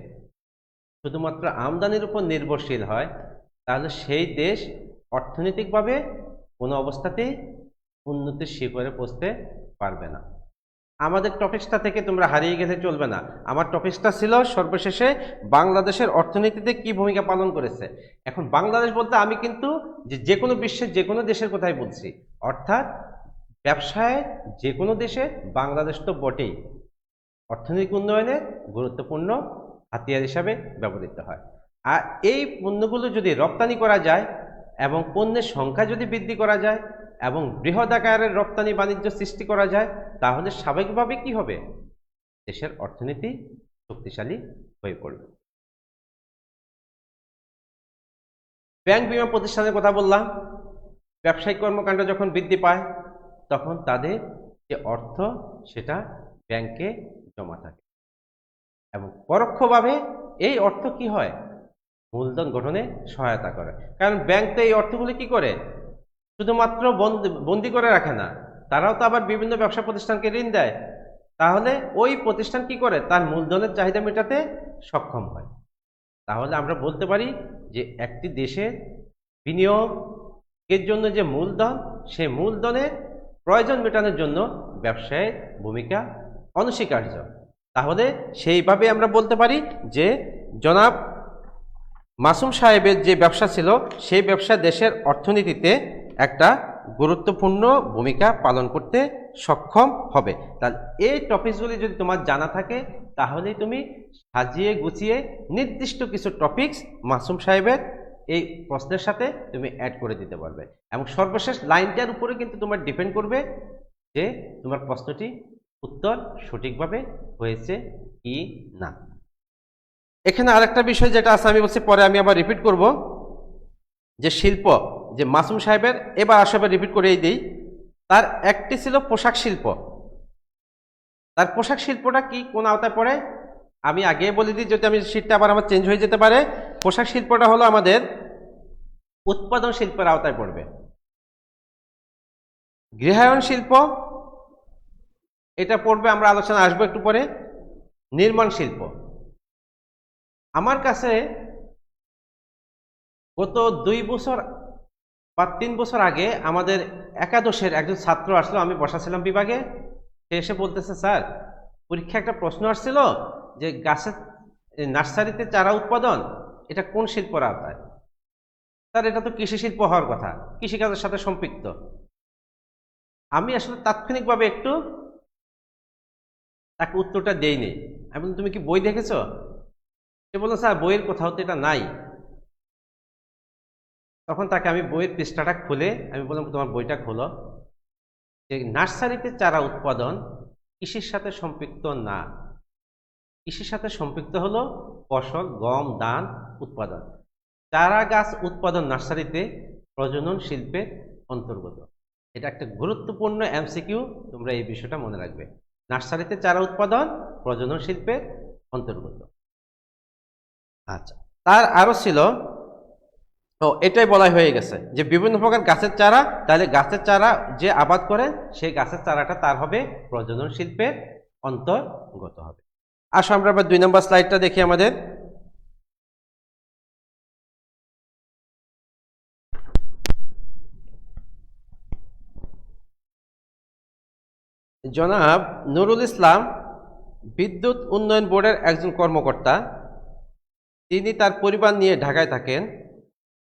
শুধুমাত্র আমদানির উপর নির্ভরশীল হয়, তাহলে সেই দেশ অর্থনৈতিকভাবে কোনো অবস্থাতেই উন্নতির শিখরে পৌঁছতে পারবে না। আমাদের টপিকসটা থেকে তোমরা হারিয়ে গেলে চলবে না। আমার টপিকসটা ছিল সর্বশেষে বাংলাদেশের অর্থনীতিতে কি ভূমিকা পালন করেছে। এখন বাংলাদেশ বলতে আমি কিন্তু যে কোনো বিশ্বের যে কোনো দেশের কথাই বলছি, অর্থাৎ ব্যবসায় যে কোনো দেশে বাংলাদেশ তো বটেই অর্থনৈতিক উন্নয়নে গুরুত্বপূর্ণ হাতিয়ার হিসাবে ব্যবহৃত হয়। আর এই পণ্যগুলো যদি রপ্তানি করা যায় এবং পণ্যের সংখ্যা যদি বৃদ্ধি করা যায় এবং বৃহৎ আকারের রপ্তানি বাণিজ্য সৃষ্টি করা যায়, তাহলে স্বাভাবিকভাবে কি হবে, দেশের অর্থনীতি শক্তিশালী হয়ে পড়বে। ব্যাংক বিমা প্রতিষ্ঠানের কথা বললাম, ব্যবসায়িক কর্মকাণ্ড যখন বৃদ্ধি পায় তখন তাদের যে অর্থ সেটা ব্যাংকে জমা থাকে এবং পরোক্ষভাবে এই অর্থ কি হয়, মূলধন গঠনে সহায়তা করে। কারণ ব্যাংক তো এই অর্থগুলি কি করে, শুধুমাত্র বন্দি করে রাখে না, তারাও তো আবার বিভিন্ন ব্যবসা প্রতিষ্ঠানকে ঋণ দেয়। তাহলে ওই প্রতিষ্ঠান কি করে, তার মূলধনের চাহিদা মেটাতে সক্ষম হয়। তাহলে আমরা বলতে পারি যে একটি দেশের বিনিয়োগের জন্য যে মূলধন, সেই মূলধনের প্রয়োজন মেটানোর জন্য ব্যবসায়ের ভূমিকা অনস্বীকার্য। তাহলে সেইভাবে আমরা বলতে পারি যে জনাব মাসুম সাহেবের যে ব্যবসা ছিল সেই ব্যবসা দেশের অর্থনীতিতে একটা গুরুত্বপূর্ণ ভূমিকা পালন করতে সক্ষম হবে। তাহলে এই টপিকসগুলি যদি তোমার জানা থাকে, তাহলেই তুমি সাজিয়ে গুছিয়ে নির্দিষ্ট কিছু টপিকস মাসুম সাহেবের এই প্রশ্নের সাথে তুমি অ্যাড করে দিতে পারবে এবং সর্বশেষ লাইনটার উপরে কিন্তু তোমার ডিপেন্ড করবে যে তোমার প্রশ্নটি উত্তর সঠিকভাবে হয়েছে কি না। এখানে আরেকটা বিষয় যেটা আছে আমি বলছি, পরে আমি আবার রিপিট করব, যে শিল্প যে মাসুম সাহেবের, এবার আসবে রিপিট করেই দিই। তার একটি ছিল পোশাক শিল্প। তার পোশাক শিল্পটা কি কোন আওতায় পড়ে আমি আগে বলে দিই, যদি আমি শীটটা আবার আমার চেঞ্জ হয়ে যেতে পারে। পোশাক শিল্পটা হলো আমাদের উৎপাদন শিল্পের আওতায় পড়বে। গৃহায়ন শিল্প এটা পড়বে, আমরা আলোচনা আসবো একটু পরে। নির্মাণ শিল্প, আমার কাছে গত 2 বছর বা 3 বছর আগে আমাদের একাদশের একজন ছাত্র আসলো, আমি বসাছিলাম বিভাগে। সে এসে বলতেছে, স্যার পরীক্ষা একটা প্রশ্ন আসছিল যে গাছের নার্সারিতে চারা উৎপাদন এটা কোন শিল্পের আওতায়? স্যার এটা তো কৃষি শিল্প হওয়ার কথা, কৃষিকাজের সাথে সম্পৃক্ত। আমি আসলে তাৎক্ষণিকভাবে একটু তাকে উত্তরটা দেইনি। আমি বললাম, তুমি কি বই দেখেছো? সে বললো, স্যার বইয়ের কোথাও তো এটা নাই। তখন তাকে আমি বইয়ের পৃষ্ঠাটা খুলে আমি বললাম, তোমার বইটা খোলো, যে নার্সারিতে চারা উৎপাদন কৃষির সাথে সম্পৃক্ত না। কৃষির সাথে সম্পৃক্ত হলো ফসল, গম, ধান উৎপাদন। চারা গাছ উৎপাদন নার্সারিতে প্রজনন শিল্পের অন্তর্গত। এটা একটা গুরুত্বপূর্ণ এমসিকিউ, তোমরা এই বিষয়টা মনে রাখবে। নার্সারিতে চারা উৎপাদন প্রজনন শিল্পের অন্তর্গত। আচ্ছা, তার আরো ছিল, তো এটাই বলাই হয়ে গেছে যে বিভিন্ন প্রকার গাছের চারা, তাহলে গাছের চারা যে আবাদ করেন সেই গাছের চারাটা তার হবে প্রজনন শিল্পের অন্তর্গত হবে। আসো আমরা আবার 2 নম্বর স্লাইডটা দেখি আমাদের। জনাব নুরুল ইসলাম বিদ্যুৎ উন্নয়ন বোর্ডের একজন কর্মকর্তা। তিনি তার পরিবার নিয়ে ঢাকায় থাকেন।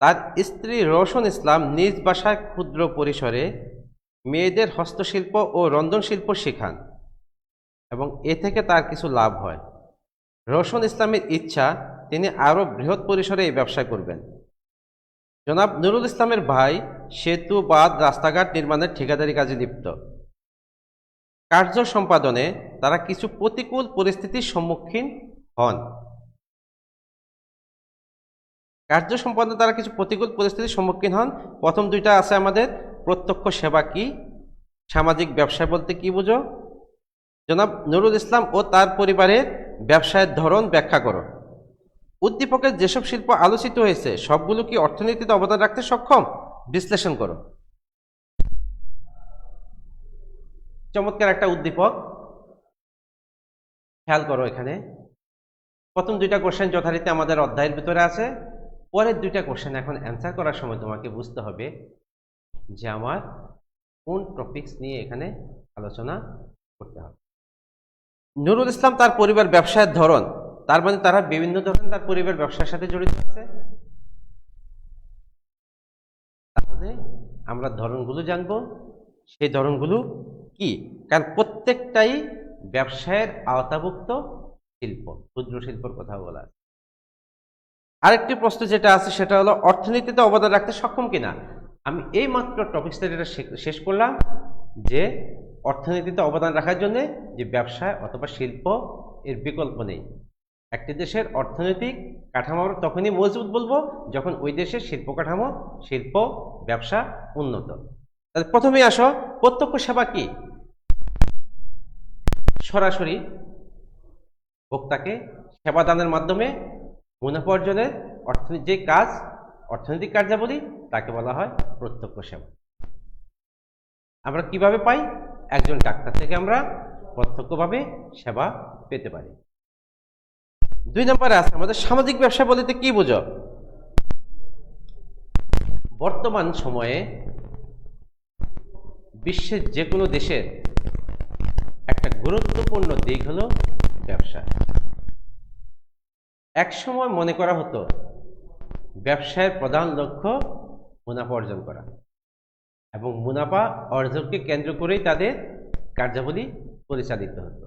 তার স্ত্রী রওশন ইসলাম নিজ বাসায় ক্ষুদ্র পরিসরে মেয়েদের হস্তশিল্প ও রন্ধনশিল্প শেখান এবং এ থেকে তার কিছু লাভ হয়। রওশন ইসলামের ইচ্ছা তিনি আরও বৃহৎ পরিসরে এই ব্যবসা করবেন। জনাব নুরুল ইসলামের ভাই সেতু, বাঁধ, রাস্তাঘাট নির্মাণের ঠিকাদারি কাজে লিপ্ত। কার্য সম্পাদনে তারা কিছু প্রতিকূল পরিস্থিতির সম্মুখীন হন। কার্য সম্পাদনে তারা কিছু প্রতিকূল পরিস্থিতির সম্মুখীন হন। প্রথম 2টা আছে আমাদের, প্রত্যক্ষ সেবা কি, সামাজিক ব্যবসা বলতে কি বুঝো? জনাব নুরুল ইসলাম ও তার পরিবারের ব্যবসায়ের ধরন ব্যাখ্যা করো। উদ্দীপকের যেসব শিল্প আলোচিত হয়েছে সবগুলো কি অর্থনীতিতে অবদান রাখতে সক্ষম? বিশ্লেষণ করো। চমৎকার একটা উদ্দীপক। খেয়াল করো, এখানে প্রথম দুইটা কোশ্চেন যথারীতি আমাদের অধ্যায়ের ভিতরে আছে, পরের দুইটা কোশ্চেন এখন অ্যান্সার করার সময় তোমাকে বুঝতে হবে যে আমার কোন টপিকস নিয়ে এখানে আলোচনা করতে হবে। নুরুল ইসলাম তার পরিবার ব্যবসায়ের ধরন, তার মানে তারা বিভিন্ন ধরনের তার পরিবার ব্যবসার সাথে জড়িত আছে। তাহলে আমরা ধরনগুলো জানবো, সেই ধরনগুলো কি, কারণ প্রত্যেকটাই ব্যবসায়ের আওতাভুক্ত শিল্প, ক্ষুদ্র শিল্পের কথা বলা আছে। আরেকটি প্রশ্ন যেটা আছে সেটা হলো অর্থনীতিতে অবদান রাখতে সক্ষম কিনা। আমি এই মাত্র টপিকসটা যেটা শেষ করলাম যে অর্থনীতিতে অবদান রাখার জন্য যে ব্যবসায় অথবা শিল্প এর বিকল্প নেই। একটি দেশের অর্থনৈতিক কাঠামো আমরা তখনই মজবুত বলবো যখন ওই দেশের শিল্প কাঠামো, শিল্প ব্যবসা উন্নত। তাহলে প্রথমেই আসো, প্রত্যক্ষ সেবা কি? সরাসরি ভোক্তাকে সেবা দানের মাধ্যমে মুনাফা অর্জনের যে কাজ, অর্থনৈতিক কার্যাবলী, তাকে বলা হয় প্রত্যক্ষ সেবা। আমরা কিভাবে পাই? একজন ডাক্তার থেকে আমরা প্রত্যক্ষভাবে সেবা পেতে পারি। 2 নম্বরে আছে আমাদের সামাজিক ব্যবসা বলতে কি বুঝো? বর্তমান সময়ে বিশ্বের যে কোনো দেশের একটা গুরুত্বপূর্ণ দিক হলো ব্যবসা। একসময় মনে করা হতো ব্যবসায়ের প্রধান লক্ষ্য মুনাফা অর্জন করা, এবং মুনাফা অর্জনকে কেন্দ্র করেই তাদের কার্যাবলী পরিচালিত হতো।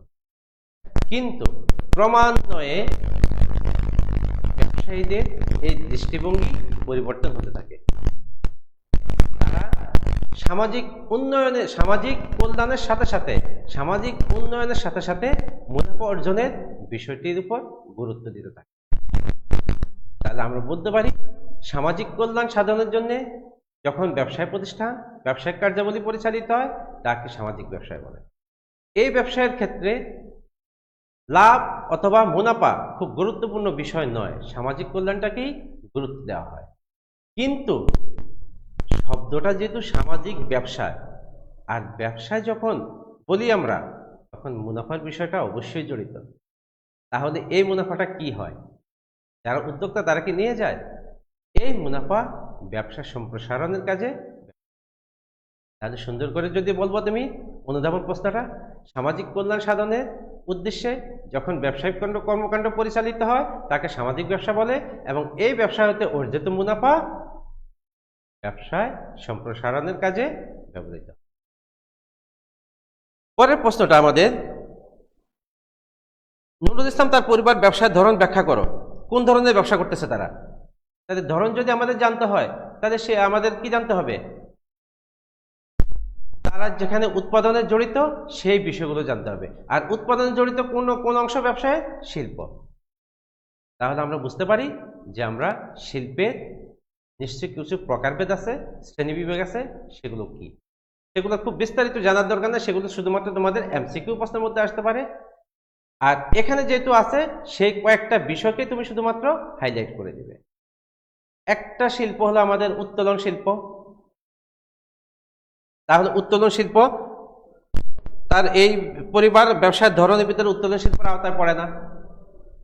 কিন্তু ক্রমান্বয়ে ব্যবসায়ীদের এই দৃষ্টিভঙ্গি পরিবর্তন হতে থাকে। তারা সামাজিক কল্যাণের সাথে সাথে, সামাজিক উন্নয়নের সাথে সাথে মুনাফা অর্জনের বিষয়টির উপর গুরুত্ব দিতে থাকে। তাহলে আমরা বলতে পারি সামাজিক কল্যাণ সাধনের জন্য যখন ব্যবসায় প্রতিষ্ঠান, ব্যবসায়িক কার্যাবলী পরিচালিত হয়, তাকে সামাজিক ব্যবসায় বলে। এই ব্যবসায়ের ক্ষেত্রে লাভ অথবা মুনাফা খুব গুরুত্বপূর্ণ বিষয় নয়, সামাজিক কল্যাণটাকেই গুরুত্ব দেওয়া হয়। কিন্তু শব্দটা যেহেতু সামাজিক ব্যবসায়, আর ব্যবসায় যখন বলি আমরা, তখন মুনাফার বিষয়টা অবশ্যই জড়িত। তাহলে এই মুনাফাটা কি হয়? যারা উদ্যোক্তা তারা কি নিয়ে যায়? এই মুনাফা ব্যবসা সম্প্রসারণের কাজে। তাহলে সুন্দর করে যদি বলবো তুমি অনুধাবন প্রশ্নটা, সামাজিক কল্যাণ সাধনের উদ্দেশ্যে যখন ব্যবসায়িক কর্মকাণ্ড পরিচালিত হয় তাকে সামাজিক ব্যবসা বলে, এবং এই ব্যবসা হতে অর্জিত মুনাফা ব্যবসায় সম্প্রসারণের কাজে ব্যবহৃত। পরের প্রশ্নটা আমাদের, নুরুল ইসলাম তার পরিবার ব্যবসার ধরন ব্যাখ্যা করো। কোন ধরনের ব্যবসা করতেছে তারা? তাদের ধরন যদি আমাদের জানতে হয় তাহলে সে আমাদের কি জানতে হবে? তারা যেখানে উৎপাদনে জড়িত সেই বিষয়গুলো জানতে হবে। আর উৎপাদনে জড়িত কোন অংশ ব্যবসায়? শিল্প। তাহলে আমরা বুঝতে পারি যে আমরা শিল্পের নিশ্চয়ই কিছু প্রকারভেদ আছে, শ্রেণীবিভাগ আছে, সেগুলো কি, সেগুলো খুব বিস্তারিত জানার দরকার নেই, সেগুলো শুধুমাত্র তোমাদের এমসিকিউ প্রশ্নের মধ্যে আসতে পারে। আর এখানে যেহেতু আছে সেই কয়েকটা বিষয়কে তুমি শুধুমাত্র হাইলাইট করে দিবে। একটা শিল্প হলো আমাদের উত্তোলন শিল্প। তাহলে উত্তোলন শিল্প তার এই পরিবার ব্যবসার ধরনের ভিতরে উত্তোলন শিল্পের আওতায় পড়ে না।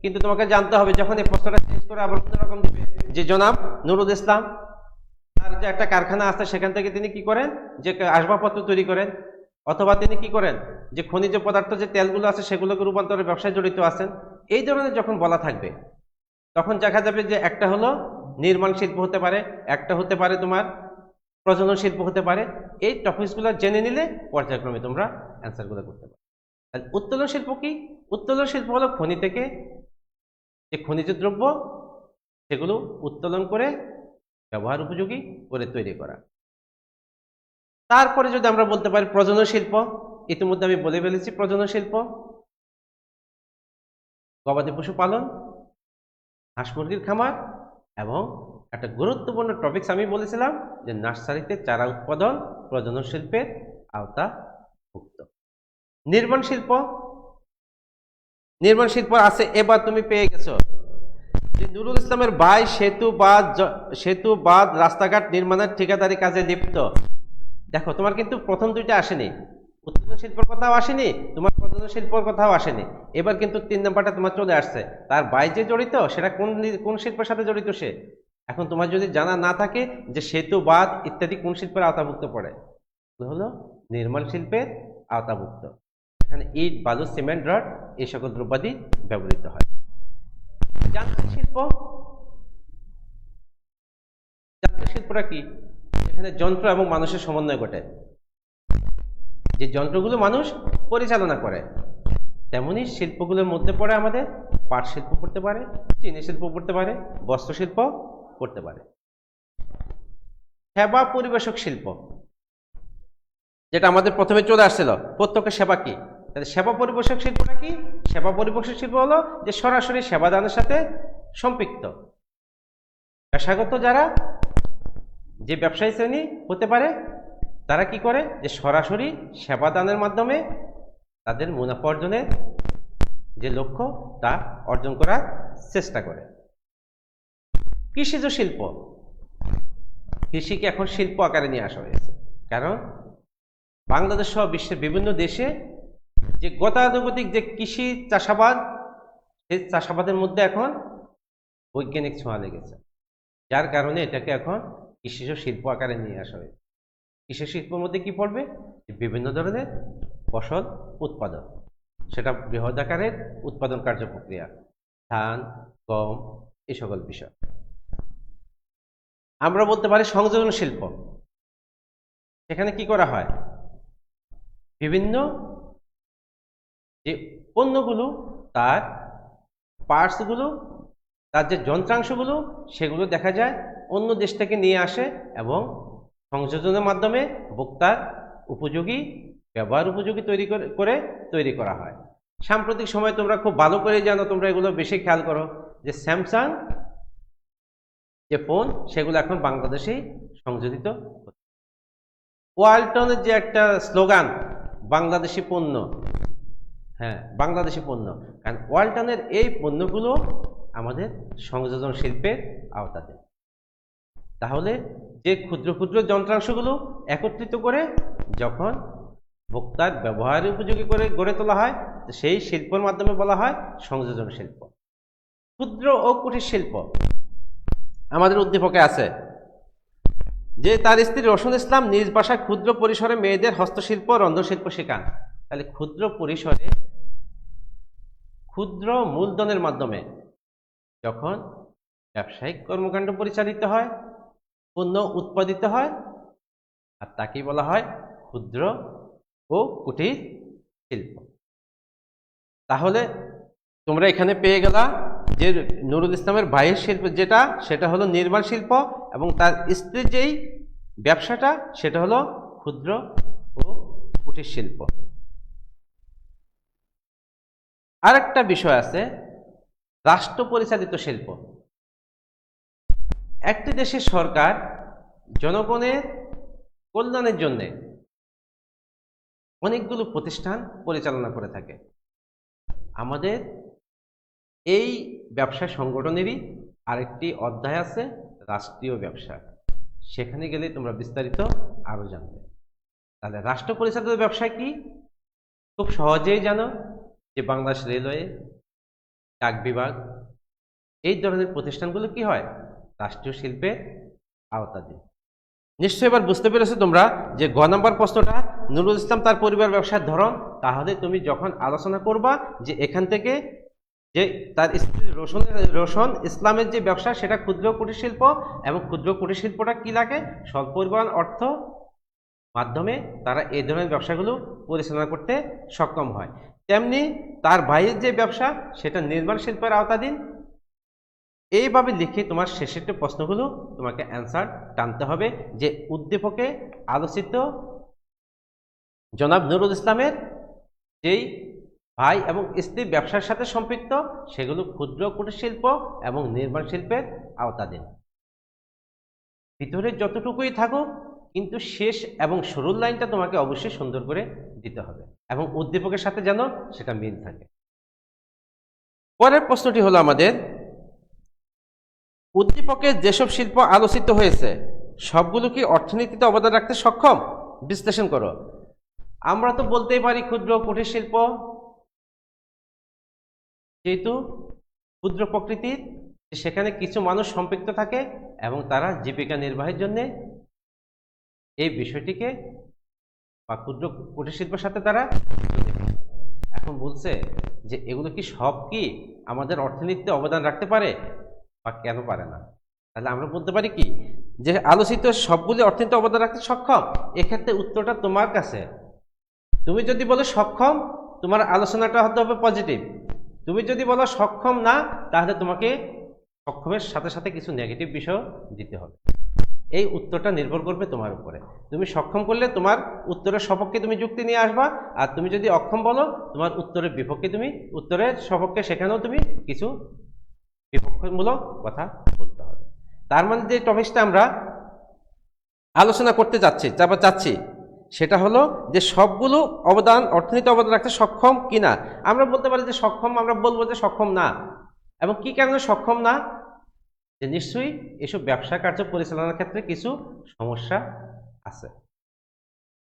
কিন্তু তোমাকে জানতে হবে, যখন এই প্রশ্নটা চেঞ্জ করে আবার অন্যরকম দিবে, যে জনাব নুরুল ইসলাম তার যে একটা কারখানা আছে সেখান থেকে তিনি কি করেন, যে আসবাবপত্র তৈরি করেন, অথবা তিনি কি করেন, যে খনিজ পদার্থ যে তেলগুলো আছে সেগুলোকে রূপান্তরের ব্যবসায় জড়িত আছেন, এই ধরনের যখন বলা থাকবে তখন দেখা যাবে যে একটা হলো নির্মাণ শিল্প হতে পারে, একটা হতে পারে তোমার প্রজনন শিল্প হতে পারে। এই টপিকসগুলো জেনে নিলে পর্যায়ক্রমে তোমরা অ্যান্সারগুলো করতে পারো। উত্তোলন শিল্প কি? উত্তোলন শিল্প হলো খনি থেকে যে খনিজ দ্রব্য সেগুলো উত্তোলন করে ব্যবহার উপযোগী করে তৈরি করা। তারপরে যদি আমরা বলতে পারি প্রজনন শিল্প, ইতিমধ্যে আমি বলে ফেলেছি প্রজনন শিল্প গবাদি পশু পালন, হাঁস মুরগির খামার, এবং একটা গুরুত্বপূর্ণ টপিকস আমি বলেছিলাম যে নার্সারিতে চারা উৎপাদন প্রজনন শিল্পের আওতাভুক্ত। নির্মাণ শিল্প, নির্মাণ শিল্প আছে, এবার তুমি পেয়ে গেছো যে নুরুল ইসলামের ভাই সেতু বাঁধ রাস্তাঘাট নির্মাণের ঠিকাদারি কাজে লিপ্ত। দেখো তোমার কিন্তু প্রথম দুইটা আসেনি, উৎপাদন শিল্পের কথাও আসেনি, তোমার প্রযোজনা শিল্পের কথাও আসেনি। এবার কিন্তু 3 নাম্বারটা তোমার চলে আসছে। তার বাইরে জড়িত সেটা কোন শিল্পের সাথে জড়িত সে। এখন তোমার যদি জানা না থাকে যে সেতু, বাঁধ ইত্যাদি কোন শিল্পের আওতাভুক্ত পড়ে, হলো নির্মাণ শিল্পের আওতাভুক্ত। এখানে ইট, বালু, সিমেন্ট, রড এই সকল দ্রব্যাদি ব্যবহৃত হয়। যান্ত্রিক শিল্প, যান্ত্রিক শিল্পটা কি? এখানে যন্ত্র এবং মানুষের সমন্বয় ঘটে। যে যন্ত্রগুলো মানুষ পরিচালনা করে, তেমনি শিল্পগুলোর মধ্যে পড়ে আমাদের পাট শিল্প পড়তে পারে, চিনি শিল্প পড়তে পারে, বস্ত্র শিল্প পড়তে পারে। সেবা পরিবেশক শিল্প, যেটা আমাদের প্রথমে চলে আসছিল, প্রত্যক্ষ সেবা কি? তাহলে সেবা পরিবেশক শিল্পটা কি? সেবা পরিবেশক শিল্প হলো যে সরাসরি সেবাদানের সাথে সম্পৃক্ত পেশাগত যারা, যে ব্যবসায়ী শ্রেণী হতে পারে, তারা কি করে যে সরাসরি সেবাদানের মাধ্যমে তাদের মুনাফা অর্জনের যে লক্ষ্য তা অর্জন করার চেষ্টা করে। কৃষিজ শিল্প, কৃষিকে এখন শিল্প আকারে নিয়ে আসা হয়েছে, কারণ বাংলাদেশ সহ বিশ্বের বিভিন্ন দেশে যে গতানুগতিক যে কৃষি চাষাবাদ, সেই চাষাবাদের মধ্যে এখন বৈজ্ঞানিক ছোঁয়া লেগেছে, যার কারণে এটাকে এখন কৃষিজ শিল্প আকারে নিয়ে আসা হয়েছে। কৃষি শিল্পের মধ্যে কি পড়বে? বিভিন্ন ধরনের ফসল উৎপাদন, সেটা বৃহৎ আকারের উৎপাদন কার্য প্রক্রিয়া, ধান, গম, এই সকল বিষয়। আমরা বলতে পারি সংযোজন শিল্প। সেখানে কি করা হয়? বিভিন্ন যে পণ্যগুলো, তার পার্টসগুলো, তার যে যন্ত্রাংশগুলো, সেগুলো দেখা যায় অন্য দেশ থেকে নিয়ে আসে এবং সংযোজনের মাধ্যমে ভোক্তার উপযোগী, ব্যবহার উপযোগী তৈরি করা হয়। সাম্প্রতিক সময়ে তোমরা খুব ভালো করে জানো, তোমরা এগুলো বেশি খেয়াল করো, যে স্যামসাং যে ফোন, সেগুলো এখন বাংলাদেশেই সংযোজিত। ওয়ালটনের যে একটা স্লোগান, বাংলাদেশি পণ্য, হ্যাঁ বাংলাদেশি পণ্য, কারণ ওয়ালটনের এই পণ্যগুলো আমাদের সংযোজন শিল্পের আওতাতে। তাহলে যে ক্ষুদ্র ক্ষুদ্র যন্ত্রাংশগুলো একত্রিত করে যখন ভোক্তার ব্যবহারের উপযোগী করে গড়ে তোলা হয়, সেই শিল্পের মাধ্যমে বলা হয় সংযোজন শিল্প। ক্ষুদ্র ও কুটির শিল্প, আমাদের উদ্দীপকে আছে যে তার স্ত্রী রসুন ইসলাম নিজ বাসায় ক্ষুদ্র পরিসরে মেয়েদের হস্তশিল্প, রন্ধনশিল্প শেখান। তাহলে ক্ষুদ্র পরিসরে ক্ষুদ্র মূলধনের মাধ্যমে যখন ব্যবসায়িক কর্মকাণ্ড পরিচালিত হয়, পণ্য উৎপাদিত হয়, আর তাকেই বলা হয় ক্ষুদ্র ও কুটির শিল্প। তাহলে তোমরা এখানে পেয়ে গেলা যে নুরুল ইসলামের ভাইয়ের শিল্প যেটা, সেটা হলো নির্মাণ শিল্প, এবং তার স্ত্রীর যেই ব্যবসাটা, সেটা হলো ক্ষুদ্র ও কুটির শিল্প। আরেকটা বিষয় আছে, রাষ্ট্র পরিচালিত শিল্প। একটি দেশের সরকার জনগণের কল্যাণের জন্য অনেকগুলো প্রতিষ্ঠান পরিচালনা করে থাকে। আমাদের এই ব্যবসা সংগঠনেরই আরেকটি অধ্যায় আছে, রাষ্ট্রীয় ব্যবসা। সেখানে গেলে তোমরা বিস্তারিত আরো জানবে। তাহলে রাষ্ট্র পরিচালিত ব্যবসা কি? খুব সহজেই জানো যে বাংলাদেশ রেলওয়ে, ডাক বিভাগ, এই ধরনের প্রতিষ্ঠানগুলো কি হয়? রাষ্ট্রীয় শিল্পের আওতাধীন। নিশ্চয়ই এবার বুঝতে পেরেছো তোমরা যে গ নাম্বার প্রশ্নটা নুরুল ইসলাম তার পরিবার ব্যবসার ধরন। তাহলে তুমি যখন আলোচনা করবা যে এখান থেকে যে তার স্ত্রী রোশন ইসলামের যে ব্যবসা, সেটা ক্ষুদ্র কুটির শিল্প, এবং ক্ষুদ্র কুটির শিল্পটা কি লাগে? স্বল্প পরিমাণ অর্থ মাধ্যমে তারা এই ধরনের ব্যবসাগুলো পরিচালনা করতে সক্ষম হয়। তেমনি তার ভাইয়ের যে ব্যবসা, সেটা নির্মাণ শিল্পের আওতাধীন। এইভাবে লিখে তোমার শেষের প্রশ্নগুলো তোমাকে অ্যান্সার টানতে হবে যে উদ্দীপকে আলোচিত জনাব নুরুল ইসলামের যেই ভাই এবং স্ত্রী ব্যবসার সাথে সম্পৃক্ত, সেগুলো ক্ষুদ্র কুটির শিল্প এবং নির্মাণ শিল্পের আওতাধীন। ভিতরে যতটুকুই থাকুক, কিন্তু শেষ এবং শুরুর লাইনটা তোমাকে অবশ্যই সুন্দর করে দিতে হবে, এবং উদ্দীপকের সাথে যেন সেটা মিল থাকে। পরের প্রশ্নটি হলো আমাদের, উদ্দীপকে যেসব শিল্প আলোচিত হয়েছে সবগুলো কি অর্থনীতিতে অবদান রাখতে সক্ষম? বিশ্লেষণ করো। আমরা তো বলতেই পারি ক্ষুদ্র কুটির শিল্প, যেহেতু ক্ষুদ্র প্রকৃতির, সেখানে কিছু মানুষ সম্পৃক্ত থাকে এবং তারা জীবিকা নির্বাহের জন্য এই বিষয়টিকে বা ক্ষুদ্র কুটির শিল্পের সাথে তারা এখন বলছে যে এগুলো কি সব কি আমাদের অর্থনীতিতে অবদান রাখতে পারে বা কেন পারে না? তাহলে আমরা বলতে পারি কি যে আলোচিত সবগুলি অর্থনীতিতে অবদান রাখতে সক্ষম। এক্ষেত্রে উত্তরটা তোমার কাছে। তুমি যদি বলো সক্ষম, তোমার আলোচনাটা হতে হবে পজিটিভ। তুমি যদি বলো সক্ষম না, তাহলে তোমাকে সক্ষমের সাথে সাথে কিছু নেগেটিভ বিষয় দিতে হবে। এই উত্তরটা নির্ভর করবে তোমার উপরে। তুমি সক্ষম করলে তোমার উত্তরের সপক্ষে তুমি যুক্তি নিয়ে আসবা, আর তুমি যদি অক্ষম বলো তোমার উত্তরের বিপক্ষে তুমি উত্তরের সপক্ষে সেখানেও তুমি কিছু বিপক্ষমূলক কথা বলতে হবে। তার মানে যে টপিকটা আমরা আলোচনা করতে চাচ্ছি সেটা হলো যে সবগুলো অবদান অর্থনীতি অবদান রাখতে সক্ষম কিনা। আমরা বলতে পারি যে সক্ষম, আমরা বলবো যে সক্ষম না। এবং কি কারণে সক্ষম না? যে নিশ্চয়ই এসব ব্যবসা কার্য পরিচালনার ক্ষেত্রে কিছু সমস্যা আছে,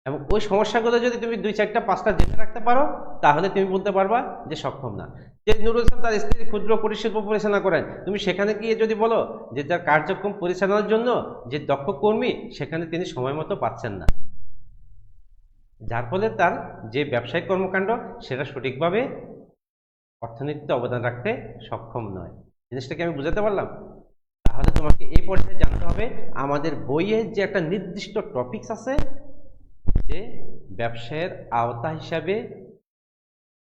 এবং ওই সমস্যাগুলো যদি তুমি 2-4-5টা জেনে রাখতে পারো তাহলে তুমি বলতে পারবা যে সক্ষম না। যে নুরুল ইসলাম তার স্ত্রী ক্ষুদ্র কুটির শিল্প পরিচালনা করেন, তুমি সেখানে গিয়ে যদি বলো যে তার কার্যক্রম পরিচালনার জন্য যে দক্ষ কর্মী সেখানে তিনি সময় মতো পাচ্ছেন না, যার ফলে তার যে ব্যবসায়িক কর্মকাণ্ড সেটা সঠিকভাবে অর্থনীতিতে অবদান রাখতে সক্ষম নয়। জিনিসটাকে আমি বুঝাতে পারলাম? তাহলে তোমাকে এই পর্যায়ে জানতে হবে আমাদের বইয়ের যে একটা নির্দিষ্ট টপিকস আছে যে ব্যবসায়ের আওতা হিসাবে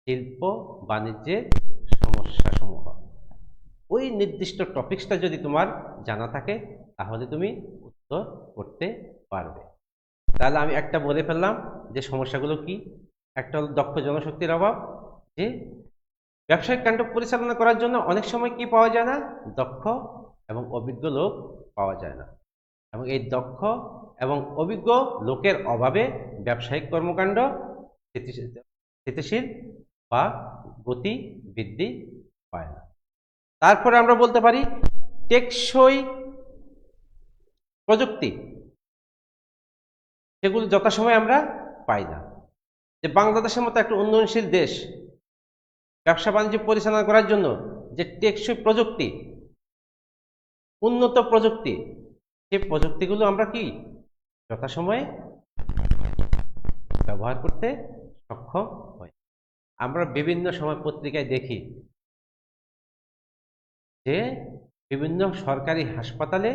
শিল্প বাণিজ্যের সমস্যাসমূহ, ওই নির্দিষ্ট টপিকসটা যদি তোমার জানা থাকে তাহলে তুমি উত্তর করতে পারবে। তাহলে আমি একটা বলে ফেললাম যে সমস্যাগুলো কি। একটা হলো দক্ষ জনশক্তির অভাব, যে ব্যবসায়িক কাণ্ড পরিচালনা করার জন্য অনেক সময় কি পাওয়া যায় না, দক্ষ এবং অভিজ্ঞ লোক পাওয়া যায় না, এবং এই দক্ষ এবং অভিজ্ঞ লোকের অভাবে ব্যবসায়িক কর্মকাণ্ড স্থিতিশীল বা গতি বৃদ্ধি পায় না। তারপরে আমরা বলতে পারি টেকসই প্রযুক্তি, সেগুলো যথাসময়ে আমরা পাই না। যে বাংলাদেশের মতো একটা উন্নয়নশীল দেশ ব্যবসা বাণিজ্য পরিচালনা করার জন্য যে টেকসই প্রযুক্তি, উন্নত প্রযুক্তি, সেই প্রযুক্তিগুলো আমরা কি যথাসময়ে ব্যবহার করতে সক্ষম হই। আমরা বিভিন্ন সময় পত্রিকায় দেখি যে বিভিন্ন সরকারি হাসপাতালে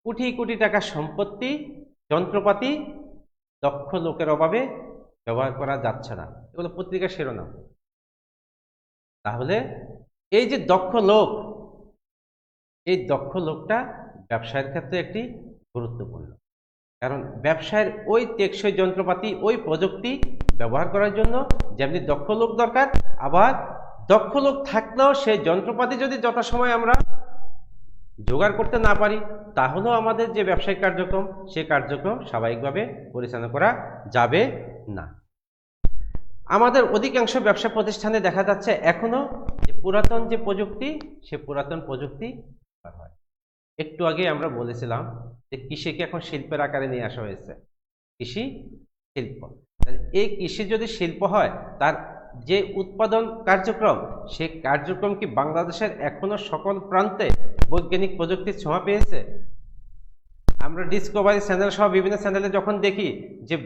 কোটি কোটি টাকার সম্পত্তি, যন্ত্রপাতি দক্ষ লোকের অভাবে ব্যবহার করা যাচ্ছে না, এগুলো পত্রিকার শিরোনাম। তাহলে এই যে দক্ষ লোক, এই দক্ষ লোকটা ব্যবসায়ের ক্ষেত্রে একটি গুরুত্বপূর্ণ, কারণ ব্যবসায়ের ওই টেকসই যন্ত্রপাতি, ওই প্রযুক্তি ব্যবহার করার জন্য যেমনি দক্ষ লোক দরকার, আবার দক্ষ লোক থাকলেও সেই যন্ত্রপাতি যদি যথাসময়ে আমরা জোগাড় করতে না পারি তাহলেও আমাদের যে ব্যবসায়িক কার্যক্রম, সেই কার্যক্রম স্বাভাবিকভাবে পরিচালনা করা যাবে না। আমাদের অধিকাংশ ব্যবসা প্রতিষ্ঠানে দেখা যাচ্ছে এখনো যে পুরাতন যে প্রযুক্তি, সে পুরাতন প্রযুক্তি ব্যবহার হয়। একটু আগে আমরা বলেছিলাম যে কৃষিকে এখন শিল্পের আকারে নিয়ে আসা হয়েছে, কৃষি শিল্প। এই কৃষি যদি শিল্প হয়, তার যে উৎপাদন কার্যক্রম, সেই কার্যক্রম কি বাংলাদেশের এখনো সকল প্রান্তে বৈজ্ঞানিক প্রযুক্তির ছোঁয়া পেয়েছে? আমরা ডিসকভারি চ্যানেল সহ বিভিন্ন চ্যানেলে যখন দেখি যে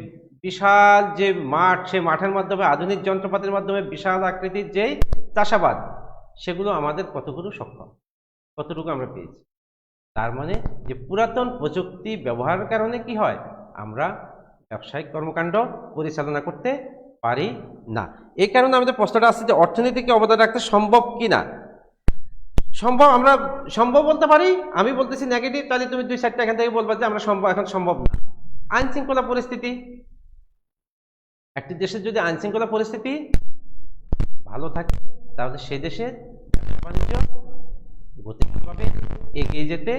বিশাল যে মাঠ, সেই মাঠের মাধ্যমে আধুনিক যন্ত্রপাতির মাধ্যমে বিশাল আকৃতির যেই চাষাবাদ, সেগুলো আমাদের কতটুকু সক্ষম, কতটুকু আমরা পেয়েছি। তার মানে যে পুরাতন প্রযুক্তি ব্যবহারের কারণে কি হয়, আমরা ব্যবসায়িক কর্মকাণ্ড পরিচালনা করতে পারি না। এই কারণে আমাদের প্রশ্নটা আসছে যে অর্থনীতিকে অবদান রাখতে সম্ভব কিনা। সম্ভব, আমরা সম্ভব বলতে পারি। আমি বলতেছি নেগেটিভ, তাহলে তুমি 2-4টা এখান থেকে বলবা যে আমরা এখন সম্ভব না। আইন শৃঙ্খলা পরিস্থিতি, একটি দেশের যদি আইন শৃঙ্খলা পরিস্থিতি ভালো থাকে তাহলে সেই দেশের ব্যবসা বাণিজ্য গতিশীলভাবে এগিয়ে যেতে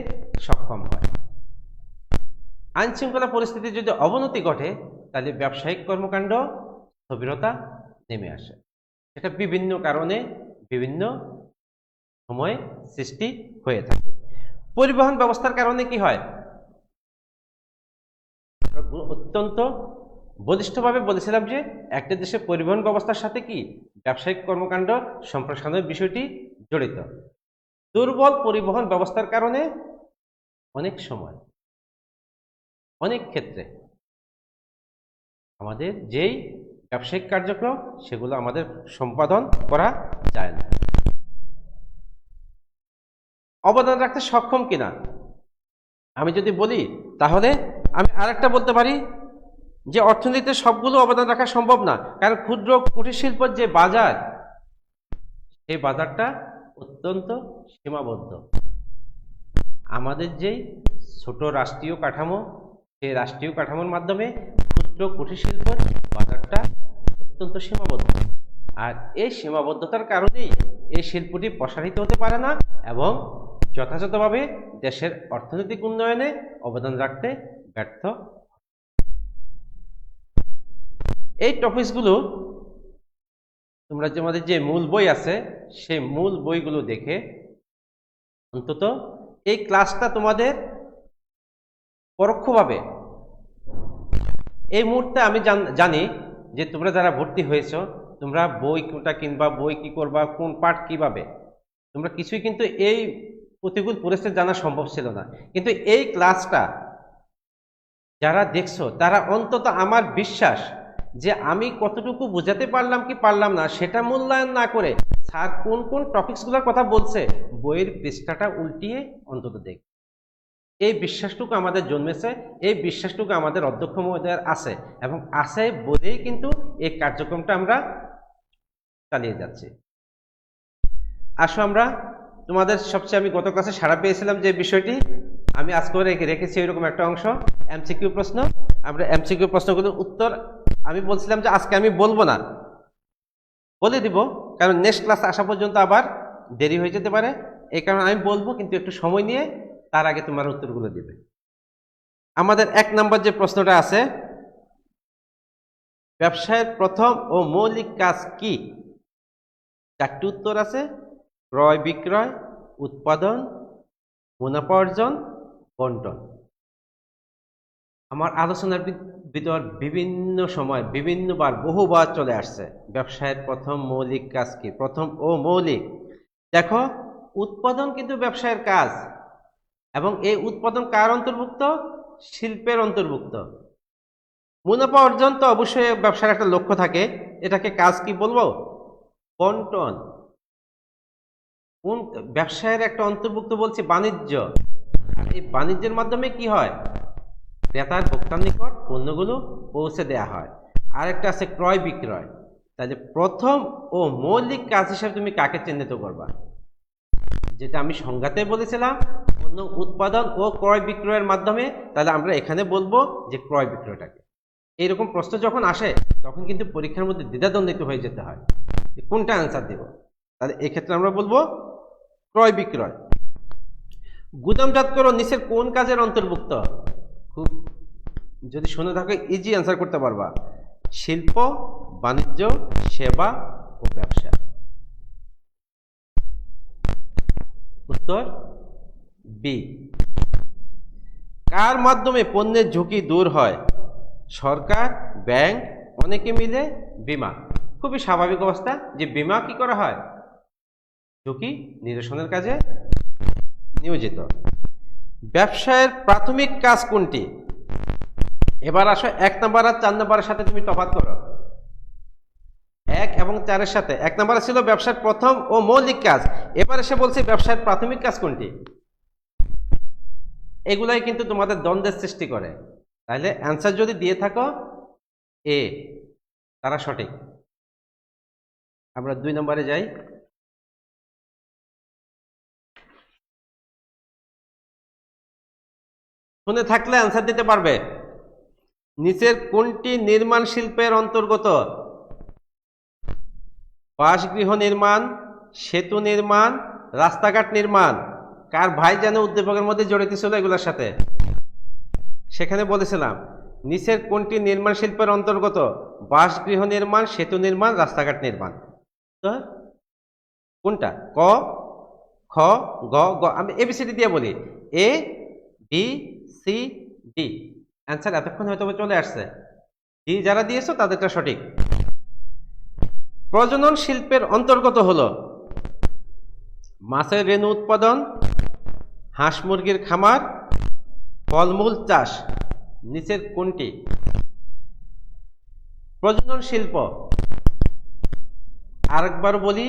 সক্ষম হয়। আইন শৃঙ্খলা পরিস্থিতি যদি অবনতি ঘটে তাহলে ব্যবসায়িক কর্মকাণ্ড স্থবিরতা নেমে আসে। এটা বিভিন্ন কারণে বিভিন্ন সময় সৃষ্টি হয়ে থাকে। পরিবহন ব্যবস্থার কারণে কি হয়, অত্যন্ত বলিষ্ঠভাবে বলেছিলাম যে একটা দেশের পরিবহন ব্যবস্থার সাথে কি ব্যবসায়িক কর্মকাণ্ড সম্প্রসারণের বিষয়টি জড়িত। দুর্বল পরিবহন ব্যবস্থার কারণে অনেক সময় অনেক ক্ষেত্রে আমাদের যেই ব্যবসায়িক কার্যক্রম সেগুলো আমাদের সম্পাদন করা যায় না। অবদান রাখতে সক্ষম কিনা আমি যদি বলি, তাহলে আমি আরেকটা বলতে পারি যে অর্থনীতিতে সবগুলো অবদান রাখা সম্ভব না, কারণ ক্ষুদ্র কুটির শিল্পের যে বাজার, সেই বাজারটা অত্যন্ত সীমাবদ্ধ। আমাদের যেই ছোট রাষ্ট্রীয় কাঠামো, সেই রাষ্ট্রীয় কাঠামোর মাধ্যমে ক্ষুদ্র কুটির শিল্পের বাজারটা অত্যন্ত সীমাবদ্ধ, আর এই সীমাবদ্ধতার কারণেই এই শিল্পটি প্রসারিত হতে পারে না এবং যথাযথভাবে দেশের অর্থনৈতিক উন্নয়নে অবদান রাখতে ব্যর্থ। এই টপিকসগুলো তোমরা যে আমাদের যে মূল বই আছে সেই মূল বইগুলো দেখে অন্তত এই ক্লাসটা তোমাদের পরোক্ষভাবে এই মুহূর্তে আমি জানি যে তোমরা যারা ভর্তি হয়েছো তোমরা বই কোনটা কিনবা, বই কি করবা, কোন পার্ট কিভাবে, তোমরা কিছুই কিন্তু এই প্রতিকূল পরিস্থিতি জানা সম্ভব ছিল না। কিন্তু এই ক্লাসটা যারা দেখছো তারা অন্তত আমার বিশ্বাস যে আমি কতটুকু বোঝাতে পারলাম কি পারলাম না সেটা মূল্যায়ন না করে স্যার কোন কোন টপিকসগুলোর কথা বলছে বইয়ের পৃষ্ঠাটা উল্টিয়ে অন্তত দেখ। এই বিশ্বাসটুকু আমাদের জন্মেছে, এই বিশ্বাসটুকু আমাদের অধ্যক্ষ মহোদয়ের আছে এবং আছে বলেই কিন্তু এই কার্যক্রমটা আমরা চালিয়ে যাচ্ছি। আসো আমরা তোমাদের সবচেয়ে আমি গত ক্লাসে সাড়া পেয়েছিলাম যে বিষয়টি আমি আজকে রেখেছি এরকম একটা অংশ এমসিকিউ প্রশ্ন। আমরা এমসিকিউ প্রশ্নগুলোর উত্তর আমি বলছিলাম যে আজকে আমি বলবো না, বলে দিব, কারণ নেক্সট ক্লাস আসা পর্যন্ত আবার দেরি হয়ে যেতে পারে। এই কারণে আমি বলবো, কিন্তু একটু সময় নিয়ে তার আগে তোমার উত্তরগুলো দিবে। আমাদের 1 নম্বর যে প্রশ্নটা আছে, ব্যবসায়ের প্রথম ও মৌলিক কাজ কি? 4টি উত্তর আছে: ক্রয় বিক্রয়, উৎপাদন, মুনাফা অর্জন, বন্টন। আমার আলোচনার ভিতর বিভিন্ন সময় বিভিন্নবার বহুবার চলে আসছে ব্যবসায়ের প্রথম মৌলিক কাজ কি। প্রথম ও মৌলিক, দেখো উৎপাদন কিন্তু ব্যবসায়ের কাজ, এবং এই উৎপাদন কার অন্তর্ভুক্ত? শিল্পের অন্তর্ভুক্ত। মুনাফা অর্জন তো অবশ্যই ব্যবসার একটা লক্ষ্য থাকে, এটাকে কাজ কি বলবো? বন্টন। কোন ব্যবসায়ের একটা অন্তর্ভুক্ত বলছি? বাণিজ্য। এই বাণিজ্যের মাধ্যমে কি হয়? ক্রেতার ভোক্তার নিকট পণ্যগুলো পৌঁছে দেয়া হয়। আরেকটা আছে ক্রয় বিক্রয়। তাহলে প্রথম ও মৌলিক কাজ হিসেবে তুমি কাকে চিহ্নিত করবা? যেটা আমি সংজ্ঞাতে বলেছিলাম, পণ্য উৎপাদন ও ক্রয় বিক্রয়ের মাধ্যমে, তাহলে আমরা এখানে বলবো যে ক্রয় বিক্রয়টাকে। এইরকম প্রশ্ন যখন আসে তখন কিন্তু পরীক্ষার মধ্যে দ্বিধাদ্বন্দ্বিত হয়ে যেতে হয় কোনটা অ্যান্সার দেব। তাহলে এক্ষেত্রে আমরা বলবো ক্রয় বিক্রয়। গুদামজাতকরণ নিচের কোন কাজের অন্তর্ভুক্ত? খুব যদি শুনে থাকো ইজি অ্যান্সার করতে পারবা। শিল্প, বাণিজ্য, সেবা ও ব্যবসা। উত্তর বি। কার মাধ্যমে পণ্যের ঝুঁকি দূর হয়? সরকার, ব্যাংক, অনেকে মিলে, বীমা। খুবই স্বাভাবিক অবস্থা যে বীমা কি করা হয়? ঝুঁকি নিরসনের কাজে নিয়োজিত। ব্যবসায়ের প্রাথমিক কাজ কোনটি? এবার আসো 1 নম্বর আর 4 নম্বরের সাথে তুমি তফাৎ করো। 1 এবং 4-এর সাথে 1 নম্বরে ছিল ব্যবসার প্রথম ও মৌলিক কাজ, এবার এসে বলছি ব্যবসার প্রাথমিক কাজ কোনটি। এগুলাই কিন্তু তোমাদের দ্বন্দ্বের সৃষ্টি করে। তাহলে অ্যান্সার যদি দিয়ে থাকো এ, তারা সঠিক। আমরা 2 নম্বরে যাই। শুনে থাকলে অ্যান্সার দিতে পারবে। নিচের কোনটি নির্মাণ শিল্পের অন্তর্গত? বাসগৃহ নির্মাণ, সেতু নির্মাণ, রাস্তাঘাট নির্মাণ। কার ভাই যেন উদ্দীপকের মধ্যে জড়িত ছিল এগুলোর সাথে, সেখানে বলেছিলাম নিচের কোনটি নির্মাণ শিল্পের অন্তর্গত? বাসগৃহ নির্মাণ, সেতু নির্মাণ, রাস্তাঘাট নির্মাণ। তো কোনটা? ক, খ, গ, গ। আমি এবিসিডি দিয়ে বলি, এ, বি, সি, ডি। অ্যান্সার এতক্ষণ হয়তো চলে আসছে। যারা দিয়েছো তাদেরটা সঠিক। প্রজনন শিল্পের অন্তর্গত হলো মাছের রেণু উৎপাদন, হাঁস মুরগির খামার, ফলমূল চাষ। নিচের কোনটি? প্রজনন শিল্প, আরেকবার বলি,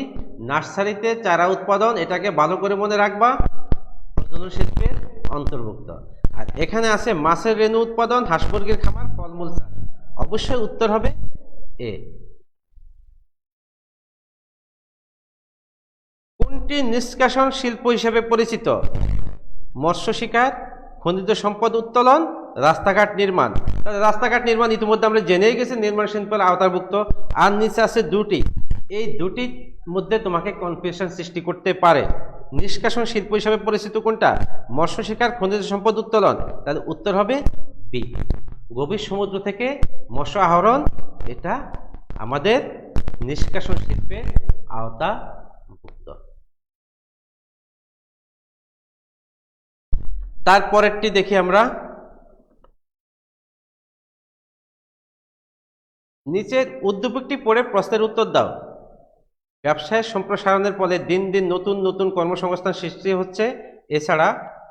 নার্সারিতে চারা উৎপাদন, এটাকে ভালো করে মনে রাখবা, প্রজনন শিল্পের অন্তর্ভুক্ত। আর এখানে আছে মাছের রেণু উৎপাদন, হাঁস মুরগির খামার, ফলমূল চাষ। অবশ্যই উত্তর হবে এ। কোনটি নিষ্কাশন শিল্প হিসেবে পরিচিত? মৎস্য শিকার, খনিজ সম্পদ উত্তোলন, রাস্তাঘাট নির্মাণ। রাস্তাঘাট নির্মাণ ইতিমধ্যে আমরা জেনেই গেছি নির্মাণ শিল্পের আওতাভুক্ত। আর নিচে আছে দুটি, এই দুটির মধ্যে তোমাকে কনফিউশন সৃষ্টি করতে পারে। নিষ্কাশন শিল্প হিসেবে পরিচিত কোনটা? মৎস্য শিকার, খনিজ সম্পদ উত্তোলন। তাহলে উত্তর হবে বি, গভীর সমুদ্র থেকে মৎস্য আহরণ, এটা আমাদের নিষ্কাশন শিল্পের আওতাভুক্ত। তারপরেরটি দেখি আমরা। নিচের উদ্দীপকটি পড়ে প্রশ্নের উত্তর দাও। ব্যবসায়ের সম্প্রসারণের ফলে দিন দিন নতুন নতুন কর্মসংস্থান সৃষ্টি হচ্ছে। এছাড়া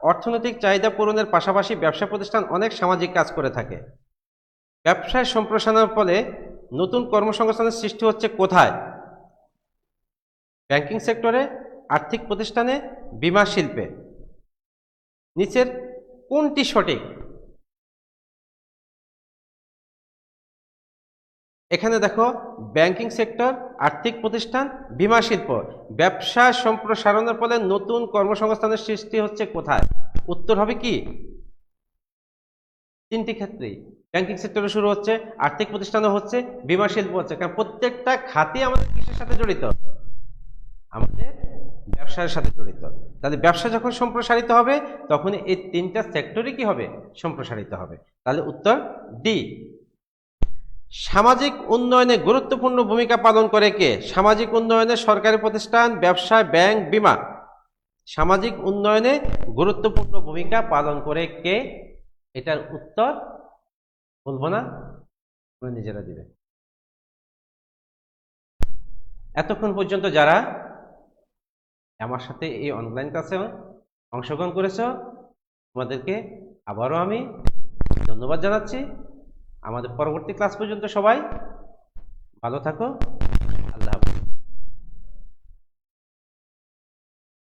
অর্থনৈতিক চাহিদা পূরণের পাশাপাশি ব্যবসা প্রতিষ্ঠান অনেক সামাজিক কাজ করে থাকে। ব্যবসায়ের সম্প্রসারণের ফলে নতুন কর্মসংস্থানের সৃষ্টি হচ্ছে কোথায়? ব্যাংকিং সেক্টরে, আর্থিক প্রতিষ্ঠানে, বীমা শিল্পে। নিচের কোনটি সঠিক? এখানে দেখো, ব্যাংকিং সেক্টর, আর্থিক প্রতিষ্ঠান, বীমা শিল্প। ব্যবসা সম্প্রসারণের ফলে নতুন কর্মসংস্থানের সৃষ্টি হচ্ছে কোথায়? উত্তর হবে কি? তিনটি ক্ষেত্রেই, ব্যাংকিং সেক্টরে শুরু হচ্ছে, আর্থিক প্রতিষ্ঠানে হচ্ছে, বীমা শিল্প হচ্ছে। কারণ প্রত্যেকটা খাতই আমাদের কিসের সাথে জড়িত? আমাদের ব্যবসার সাথে জড়িত। তাহলে ব্যবসা যখন সম্প্রসারিত হবে তখন এই তিনটা সেক্টরই কি হবে? সম্প্রসারিত হবে। তাহলে উত্তর ডি। সামাজিক উন্নয়নে গুরুত্বপূর্ণ ভূমিকা পালন করে কে? সামাজিক উন্নয়নে সরকারি প্রতিষ্ঠান, ব্যবসা, ব্যাংক, বীমা। সামাজিক উন্নয়নে গুরুত্বপূর্ণ ভূমিকা পালন করে কে? এটার উত্তর বলবো না, তোমরা নিজেরা দিবে। এতক্ষণ পর্যন্ত যারা আমার সাথে এই অনলাইন ক্লাসে অংশগ্রহণ করেছ, তোমাদেরকে আবারও আমি ধন্যবাদ জানাচ্ছি। আমাদের পরবর্তী ক্লাস পর্যন্ত সবাই ভালো থাকো।